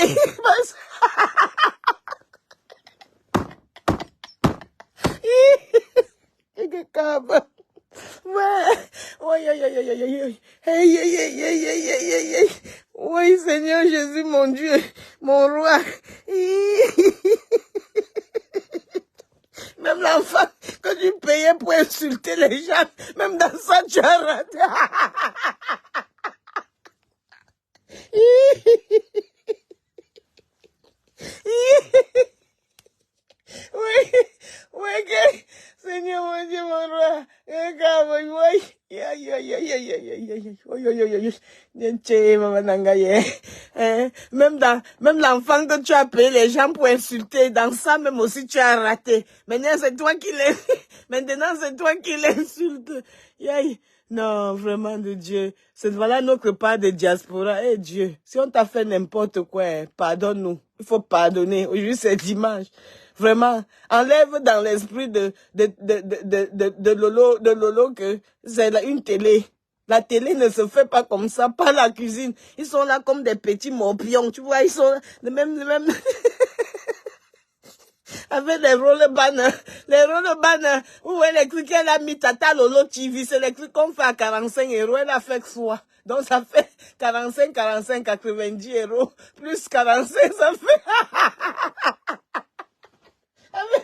[SPEAKER 1] Oui, Seigneur Jésus, mon Dieu, mon roi. Même l'enfant que tu payais pour insulter les gens, même dans ça, tu as raté. Oui, Seigneur, mon Dieu, mon roi. Même l'enfant que tu as payé les gens pour insulter, dans ça même aussi tu as raté. Maintenant c'est toi qui l'insultes. Non, vraiment de Dieu. Voilà notre part de diaspora. Eh Dieu, si on t'a fait n'importe quoi, pardonne-nous. Il faut pardonner. Aujourd'hui c'est dimanche. Vraiment, enlève dans l'esprit de Lolo que c'est une télé. La télé ne se fait pas comme ça, pas la cuisine. Ils sont là comme des petits morpions, tu vois, ils sont même avec les L'héros de banne, vous voyez les trucs qu'elle a mis, Tata Lolo TV, c'est les trucs qu'on fait à 45 €, elle a fait soi. Donc ça fait 45, 90 €, plus 45, ça fait... ça fait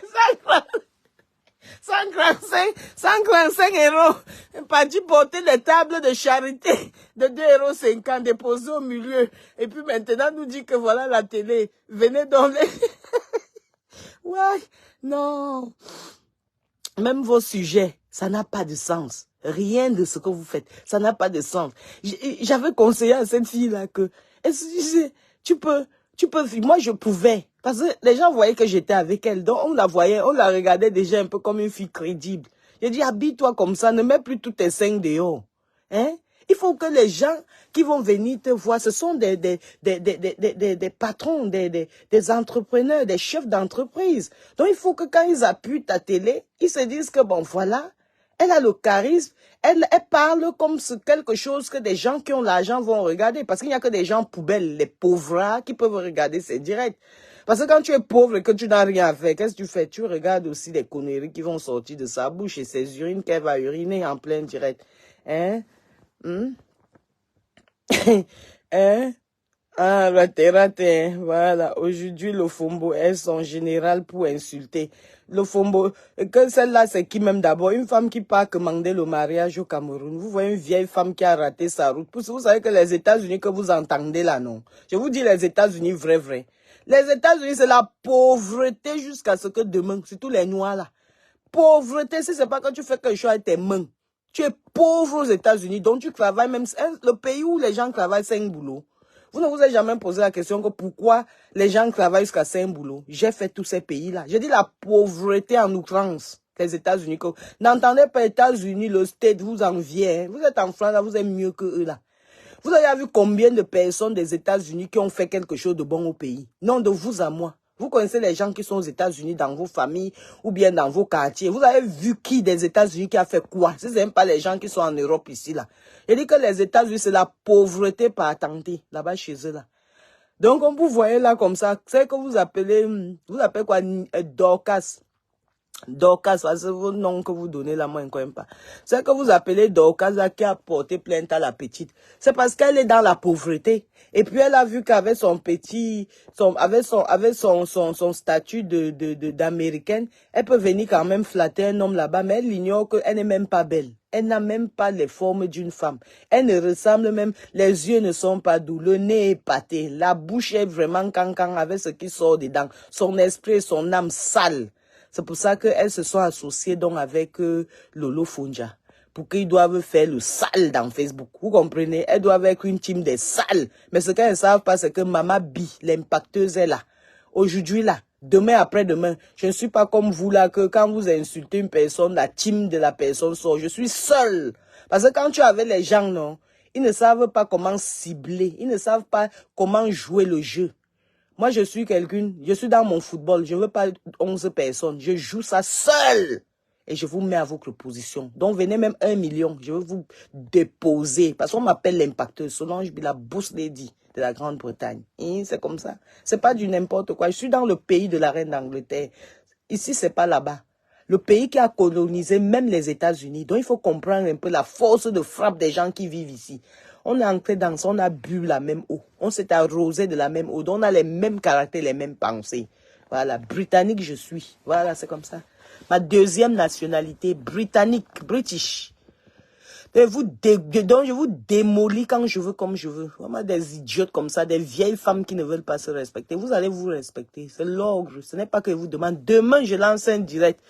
[SPEAKER 1] 145 €. Parti porter des tables de charité de 2,50 € déposées au milieu. Et puis maintenant, nous dit que voilà la télé. Venez donc. Ouais, non. Même vos sujets, ça n'a pas de sens. Rien de ce que vous faites, ça n'a pas de sens. J'avais conseillé à cette fille-là que, tu peux, moi je pouvais. Parce que les gens voyaient que j'étais avec elle, donc on la voyait, on la regardait déjà un peu comme une fille crédible. J'ai dit, habille-toi comme ça, ne mets plus tous tes seins dehors. Hein? Il faut que les gens qui vont venir te voir, ce sont des patrons, des entrepreneurs, des chefs d'entreprise. Donc il faut que quand ils appuient ta télé, ils se disent que bon voilà, elle a le charisme, elle parle comme quelque chose que des gens qui ont l'argent vont regarder. Parce qu'il n'y a que des gens poubelles, les pauvres qui peuvent regarder ces directs. Parce que quand tu es pauvre et que tu n'as rien à faire, qu'est-ce que tu fais? Tu regardes aussi les conneries qui vont sortir de sa bouche et ses urines qu'elle va uriner en plein direct. Hein? Hein? Ah, raté. Voilà. Aujourd'hui, le Fombo est son général pour insulter. Le Fombo, que celle-là, c'est qui même d'abord? Une femme qui part commander le mariage au Cameroun. Vous voyez une vieille femme qui a raté sa route. Vous savez que les États-Unis que vous entendez là, non? Je vous dis les États-Unis vrai. Les États-Unis, c'est la pauvreté jusqu'à ce que demain, surtout les Noirs là. Pauvreté, si c'est pas quand tu fais quelque chose avec tes mains. Tu es pauvre aux États-Unis, donc tu travailles même. Le pays où les gens travaillent, c'est un boulot. Vous ne vous avez jamais posé la question que pourquoi les gens travaillent jusqu'à 5 boulots. J'ai fait tous ces pays-là. J'ai dit la pauvreté en outrance. Les États-Unis. N'entendez pas les États-Unis, le state, vous enviez. Hein. Vous êtes en France, là, vous êtes mieux que eux là. Vous avez vu combien de personnes des États-Unis qui ont fait quelque chose de bon au pays? Non, de vous à moi. Vous connaissez les gens qui sont aux États-Unis dans vos familles ou bien dans vos quartiers. Vous avez vu qui des États-Unis qui a fait quoi? Ce n'est même pas les gens qui sont en Europe ici là. Je dis que les États-Unis, c'est la pauvreté par attenter là-bas chez eux là. Donc, quand vous voyez là comme ça, c'est que vous appelez quoi? Dorcas. Dorcas, c'est vos noms que vous donnez là, moi, je ne connais pas. C'est que vous appelez Dorcas là, qui a porté plainte à la petite. C'est parce qu'elle est dans la pauvreté. Et puis elle a vu qu'avec son petit, avec son statut d'américaine, elle peut venir quand même flatter un homme là-bas, mais elle ignore qu'elle n'est même pas belle. Elle n'a même pas les formes d'une femme. Elle ne ressemble même, les yeux ne sont pas doux, le nez est pâté, la bouche est vraiment cancan avec ce qui sort dedans. Son esprit, son âme sale. C'est pour ça qu'elles se sont associées donc avec Lolo Fonja. Pour qu'ils doivent faire le sale dans Facebook. Vous comprenez? Elles doivent être une team des sales. Mais ce qu'elles ne savent pas, c'est que Mama Bi, l'impacteuse, est là. Aujourd'hui là. Demain après-demain. Je ne suis pas comme vous là, que quand vous insultez une personne, la team de la personne sort. Je suis seule. Parce que quand tu es avec les gens, non, ils ne savent pas comment cibler. Ils ne savent pas comment jouer le jeu. Moi, je suis quelqu'un, je suis dans mon football, je ne veux pas 11 personnes, je joue ça seul. Et je vous mets à votre position. Donc, venez même 1 million, je vais vous déposer. Parce qu'on m'appelle l'impacteur, Solange Bila Boss Lady de la Grande-Bretagne. C'est comme ça. C'est pas du n'importe quoi. Je suis dans le pays de la reine d'Angleterre. Ici, c'est pas là-bas. Le pays qui a colonisé même les États-Unis. Donc, il faut comprendre un peu la force de frappe des gens qui vivent ici. On est entré dans ça, on a bu la même eau. On s'est arrosé de la même eau. Donc on a les mêmes caractères, les mêmes pensées. Voilà, britannique je suis. Voilà, c'est comme ça. Ma deuxième nationalité, britannique, british. Donc je vous démolis quand je veux, comme je veux. Vraiment des idiotes comme ça, des vieilles femmes qui ne veulent pas se respecter. Vous allez vous respecter. C'est l'ordre. Ce n'est pas que je vous demande. Demain, je lance un direct.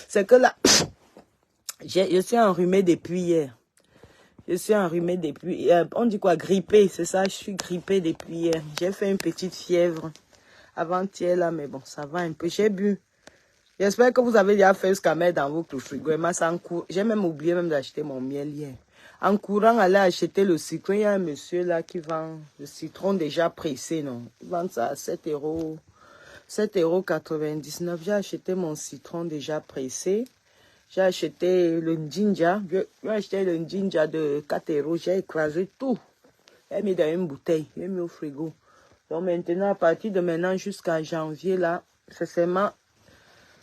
[SPEAKER 1] C'est que là, je suis enrhumé depuis hier. Je suis enrhumée depuis, on dit quoi, grippée, c'est ça, je suis grippée depuis hier. J'ai fait une petite fièvre avant-hier là, mais bon, ça va un peu. J'ai bu. J'espère que vous avez déjà fait ce qu'on met dans votre frigo. J'ai même oublié même d'acheter mon miel hier. En courant, aller acheter le citron. Il y a un monsieur là qui vend le citron déjà pressé, non? Il vend ça à 7 €. 7,99 €. J'ai acheté mon citron déjà pressé. J'ai acheté le ginger. J'ai acheté le ginger de 4 €. J'ai écrasé tout. J'ai mis dans une bouteille. J'ai mis au frigo. Donc maintenant, à partir de maintenant jusqu'à janvier, là, c'est seulement,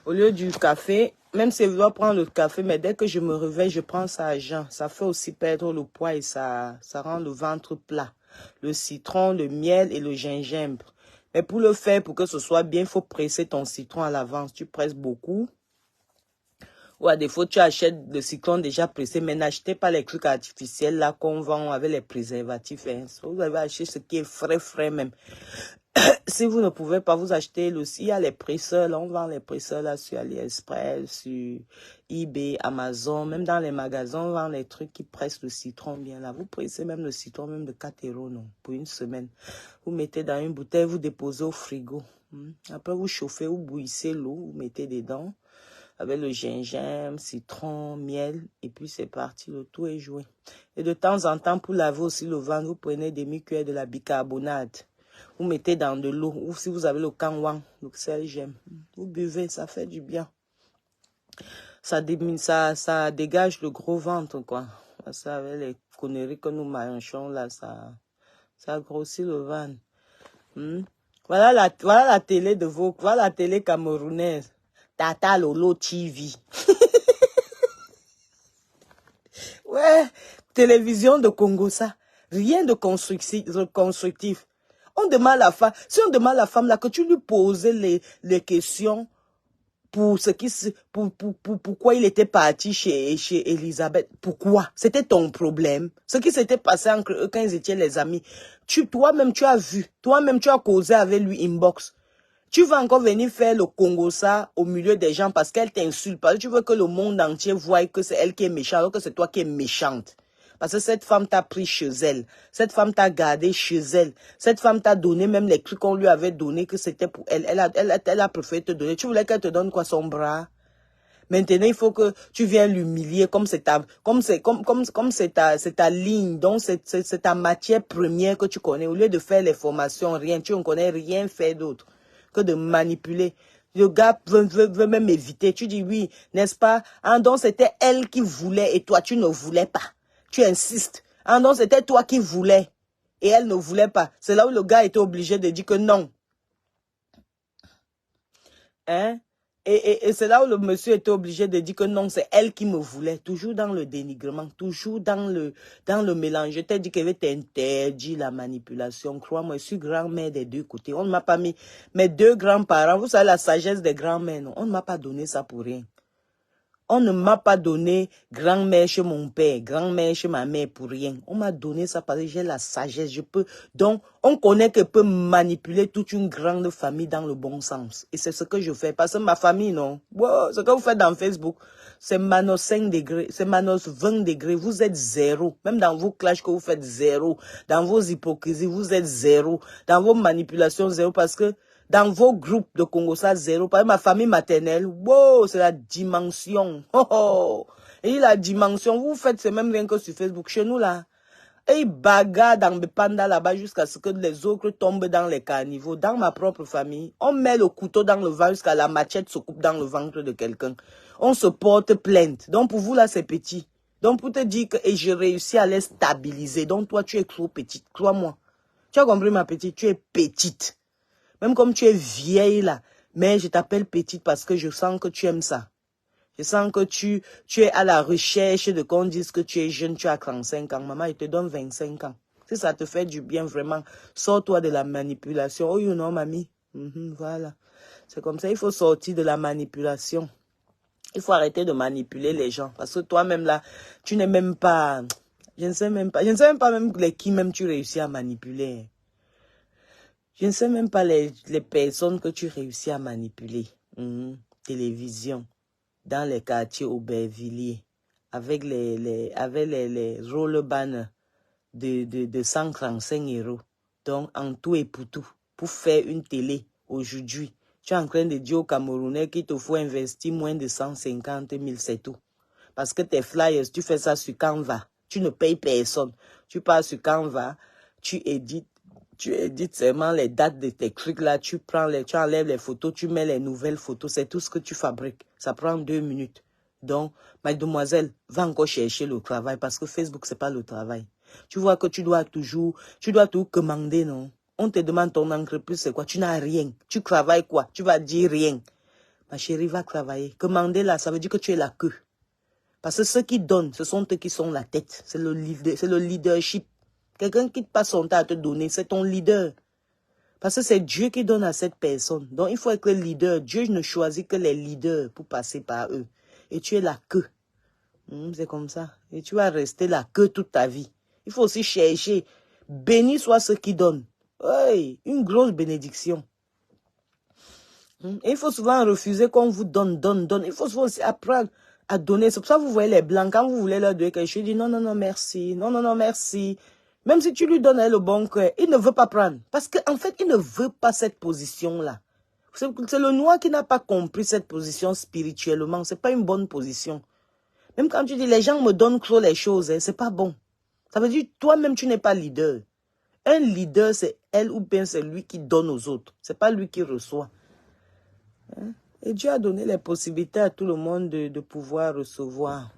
[SPEAKER 1] au lieu du café, Même si je dois prendre le café, mais dès que je me réveille, je prends ça à jeun. Ça fait aussi perdre le poids et ça rend le ventre plat. Le citron, le miel et le gingembre. Mais pour le faire, pour que ce soit bien, il faut presser ton citron à l'avance. Tu presses beaucoup. Ou à défaut, tu achètes le citron déjà pressé, mais n'achetez pas les trucs artificiels là qu'on vend avec les préservatifs. Hein. Vous avez acheté ce qui est frais même. Si vous ne pouvez pas vous acheter le... Il y a les presseurs, là, on vend les presseurs là sur AliExpress, sur eBay, Amazon, même dans les magasins, on vend les trucs qui pressent le citron bien là. Vous pressez même le citron, même de 4 € non, pour une semaine. Vous mettez dans une bouteille, vous déposez au frigo. Après, vous chauffez, vous bouillissez l'eau, vous mettez dedans avec le gingembre, citron, miel, et puis c'est parti, le tout est joué. Et de temps en temps, pour laver aussi le ventre, vous prenez des demi-cuillères de la bicarbonate. Vous mettez dans de l'eau, ou si vous avez le kanwang, le sel, j'aime. Vous buvez, ça fait du bien. Ça dégage le gros ventre, quoi. Ça, avec les conneries que nous mangeons, là, ça grossit le ventre. Voilà la télé de vos, voilà la télé camerounaise. Tata Lolo TV. Ouais, télévision de Congo, ça. Rien de constructif. On demande à la femme, si on demande à la femme là que tu lui poses les questions pour ce qui pourquoi il était parti chez Elisabeth, pourquoi? C'était ton problème. Ce qui s'était passé entre eux quand ils étaient les amis. Toi-même tu as vu, toi-même tu as causé avec lui inbox. Tu vas encore venir faire le Congo ça au milieu des gens parce qu'elle t'insulte. Parce que tu veux que le monde entier voie que c'est elle qui est méchante alors que c'est toi qui es méchante. Parce que cette femme t'a pris chez elle. Cette femme t'a gardé chez elle. Cette femme t'a donné même les trucs qu'on lui avait donné que c'était pour elle. Elle a préféré te donner. Tu voulais qu'elle te donne quoi, son bras? Maintenant, il faut que tu viennes l'humilier comme c'est ta ligne. Donc, c'est ta matière première que tu connais. Au lieu de faire les formations, rien. Tu ne connais rien faire d'autre que de manipuler. Le gars veut même éviter. Tu dis oui, n'est-ce pas? Ah, donc, c'était elle qui voulait et toi, tu ne voulais pas. Tu insistes. Ah, donc, c'était toi qui voulais et elle ne voulait pas. C'est là où le gars était obligé de dire que non. Hein? Et c'est là où le monsieur était obligé de dire que non, c'est elle qui me voulait. Toujours dans le dénigrement, toujours dans le mélange. Je t'ai dit qu'elle t'interdit la manipulation. Crois-moi, je suis grand-mère des deux côtés. On ne m'a pas mis mes deux grands-parents. Vous savez la sagesse des grands-mères, non? On ne m'a pas donné ça pour rien. On ne m'a pas donné grand-mère chez mon père, grand-mère chez ma mère pour rien. On m'a donné ça parce que j'ai la sagesse. Je peux. Donc, on connaît que peut manipuler toute une grande famille dans le bon sens. Et c'est ce que je fais. Parce que ma famille, non. Wow, ce que vous faites dans Facebook, c'est manos 5 degrés, c'est manos 20 degrés. Vous êtes zéro. Même dans vos clashs que vous faites zéro. Dans vos hypocrisies, vous êtes zéro. Dans vos manipulations, zéro. Parce que dans vos groupes de Congo, ça zéro. Par exemple, ma famille maternelle, wow, c'est la dimension. Oh, oh. Et la dimension, vous faites c'est même rien que sur Facebook. Chez nous, là, et bagarre dans le panda là-bas jusqu'à ce que les autres tombent dans les caniveaux. Dans ma propre famille, on met le couteau dans le ventre jusqu'à la machette se coupe dans le ventre de quelqu'un. On se porte plainte. Donc, pour vous, là, c'est petit. Donc, pour te dire que et je réussis à les stabiliser. Donc, toi, tu es trop petite. Crois-moi. Tu as compris, ma petite? Tu es petite. Même comme tu es vieille là, mais je t'appelle petite parce que je sens que tu aimes ça. Je sens que tu es à la recherche de qu'on dise que tu es jeune, tu as 35 ans. Maman, il te donne 25 ans. Si ça te fait du bien vraiment, sors-toi de la manipulation. Oh, you know, mamie. Voilà. C'est comme ça, il faut sortir de la manipulation. Il faut arrêter de manipuler les gens. Parce que toi-même là, tu n'es même pas... Je ne sais même pas même qui même tu réussis à manipuler. Je ne sais même pas les personnes que tu réussis à manipuler. Télévision, dans les quartiers Aubervilliers, avec les roll banners de 135 €. Donc, en tout et pour faire une télé aujourd'hui, tu es en train de dire aux Camerounais qu'il te faut investir moins de 150 000, c'est tout. Parce que tes flyers, tu fais ça sur Canva. Tu ne payes personne. Tu pars sur Canva, tu édites seulement les dates de tes trucs là, tu enlèves les photos, tu mets les nouvelles photos, c'est tout ce que tu fabriques. Ça prend 2 minutes. Donc, mademoiselle, va encore chercher le travail parce que Facebook, c'est pas le travail. Tu vois que tu dois tout commander, non? On te demande ton entreprise, c'est quoi? Tu n'as rien. Tu travailles quoi? Tu vas dire rien. Ma chérie, va travailler. Que Mandela, ça veut dire que tu es la queue. Parce que ceux qui donnent, ce sont eux qui sont la tête. C'est le leadership. Quelqu'un qui te passe son temps à te donner, c'est ton leader. Parce que c'est Dieu qui donne à cette personne. Donc, il faut être le leader. Dieu ne choisit que les leaders pour passer par eux. Et tu es la queue. C'est comme ça. Et tu vas rester la queue toute ta vie. Il faut aussi chercher. Béni soit ceux qui donnent. Oui, une grosse bénédiction. Et il faut souvent refuser qu'on vous donne. Il faut souvent aussi apprendre à donner. C'est pour ça que vous voyez les blancs. Quand vous voulez leur donner quelque chose, ils disent non, merci. Non, merci. Même si tu lui donnes le bon cœur, il ne veut pas prendre. Parce qu'en fait, il ne veut pas cette position-là. C'est le noir qui n'a pas compris cette position spirituellement. C'est pas une bonne position. Même quand tu dis les gens me donnent trop les choses, c'est pas bon. Ça veut dire toi-même tu n'es pas leader. Un leader, c'est elle ou bien c'est lui qui donne aux autres. C'est pas lui qui reçoit. Et Dieu a donné les possibilités à tout le monde de pouvoir recevoir.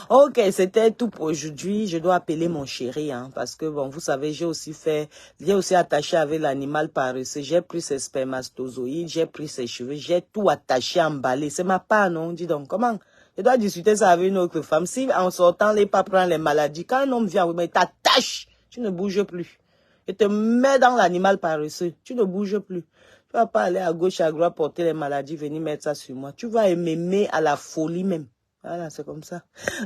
[SPEAKER 1] Ok, c'était tout pour aujourd'hui. Je dois appeler mon chéri, parce que, bon, vous savez, j'ai aussi attaché avec l'animal paresseux. J'ai pris ses spermatozoïdes, j'ai pris ses cheveux, j'ai tout attaché, emballé. C'est ma part, non? Dis donc, comment? Je dois discuter ça avec une autre femme. Si, en sortant, les pas prendre les maladies, quand un homme vient, mais t'attache, tu ne bouges plus. Je te mets dans l'animal paresseux, tu ne bouges plus. Tu vas pas aller à gauche, à droite, porter les maladies, venir mettre ça sur moi. Tu vas m'aimer à la folie même. Voilà, c'est comme ça.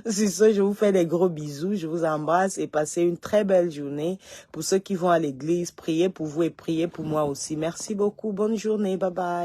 [SPEAKER 1] C'est ça, je vous fais des gros bisous, je vous embrasse et passez une très belle journée. Pour ceux qui vont à l'église, priez pour vous et priez pour moi aussi. Merci beaucoup, bonne journée, bye bye.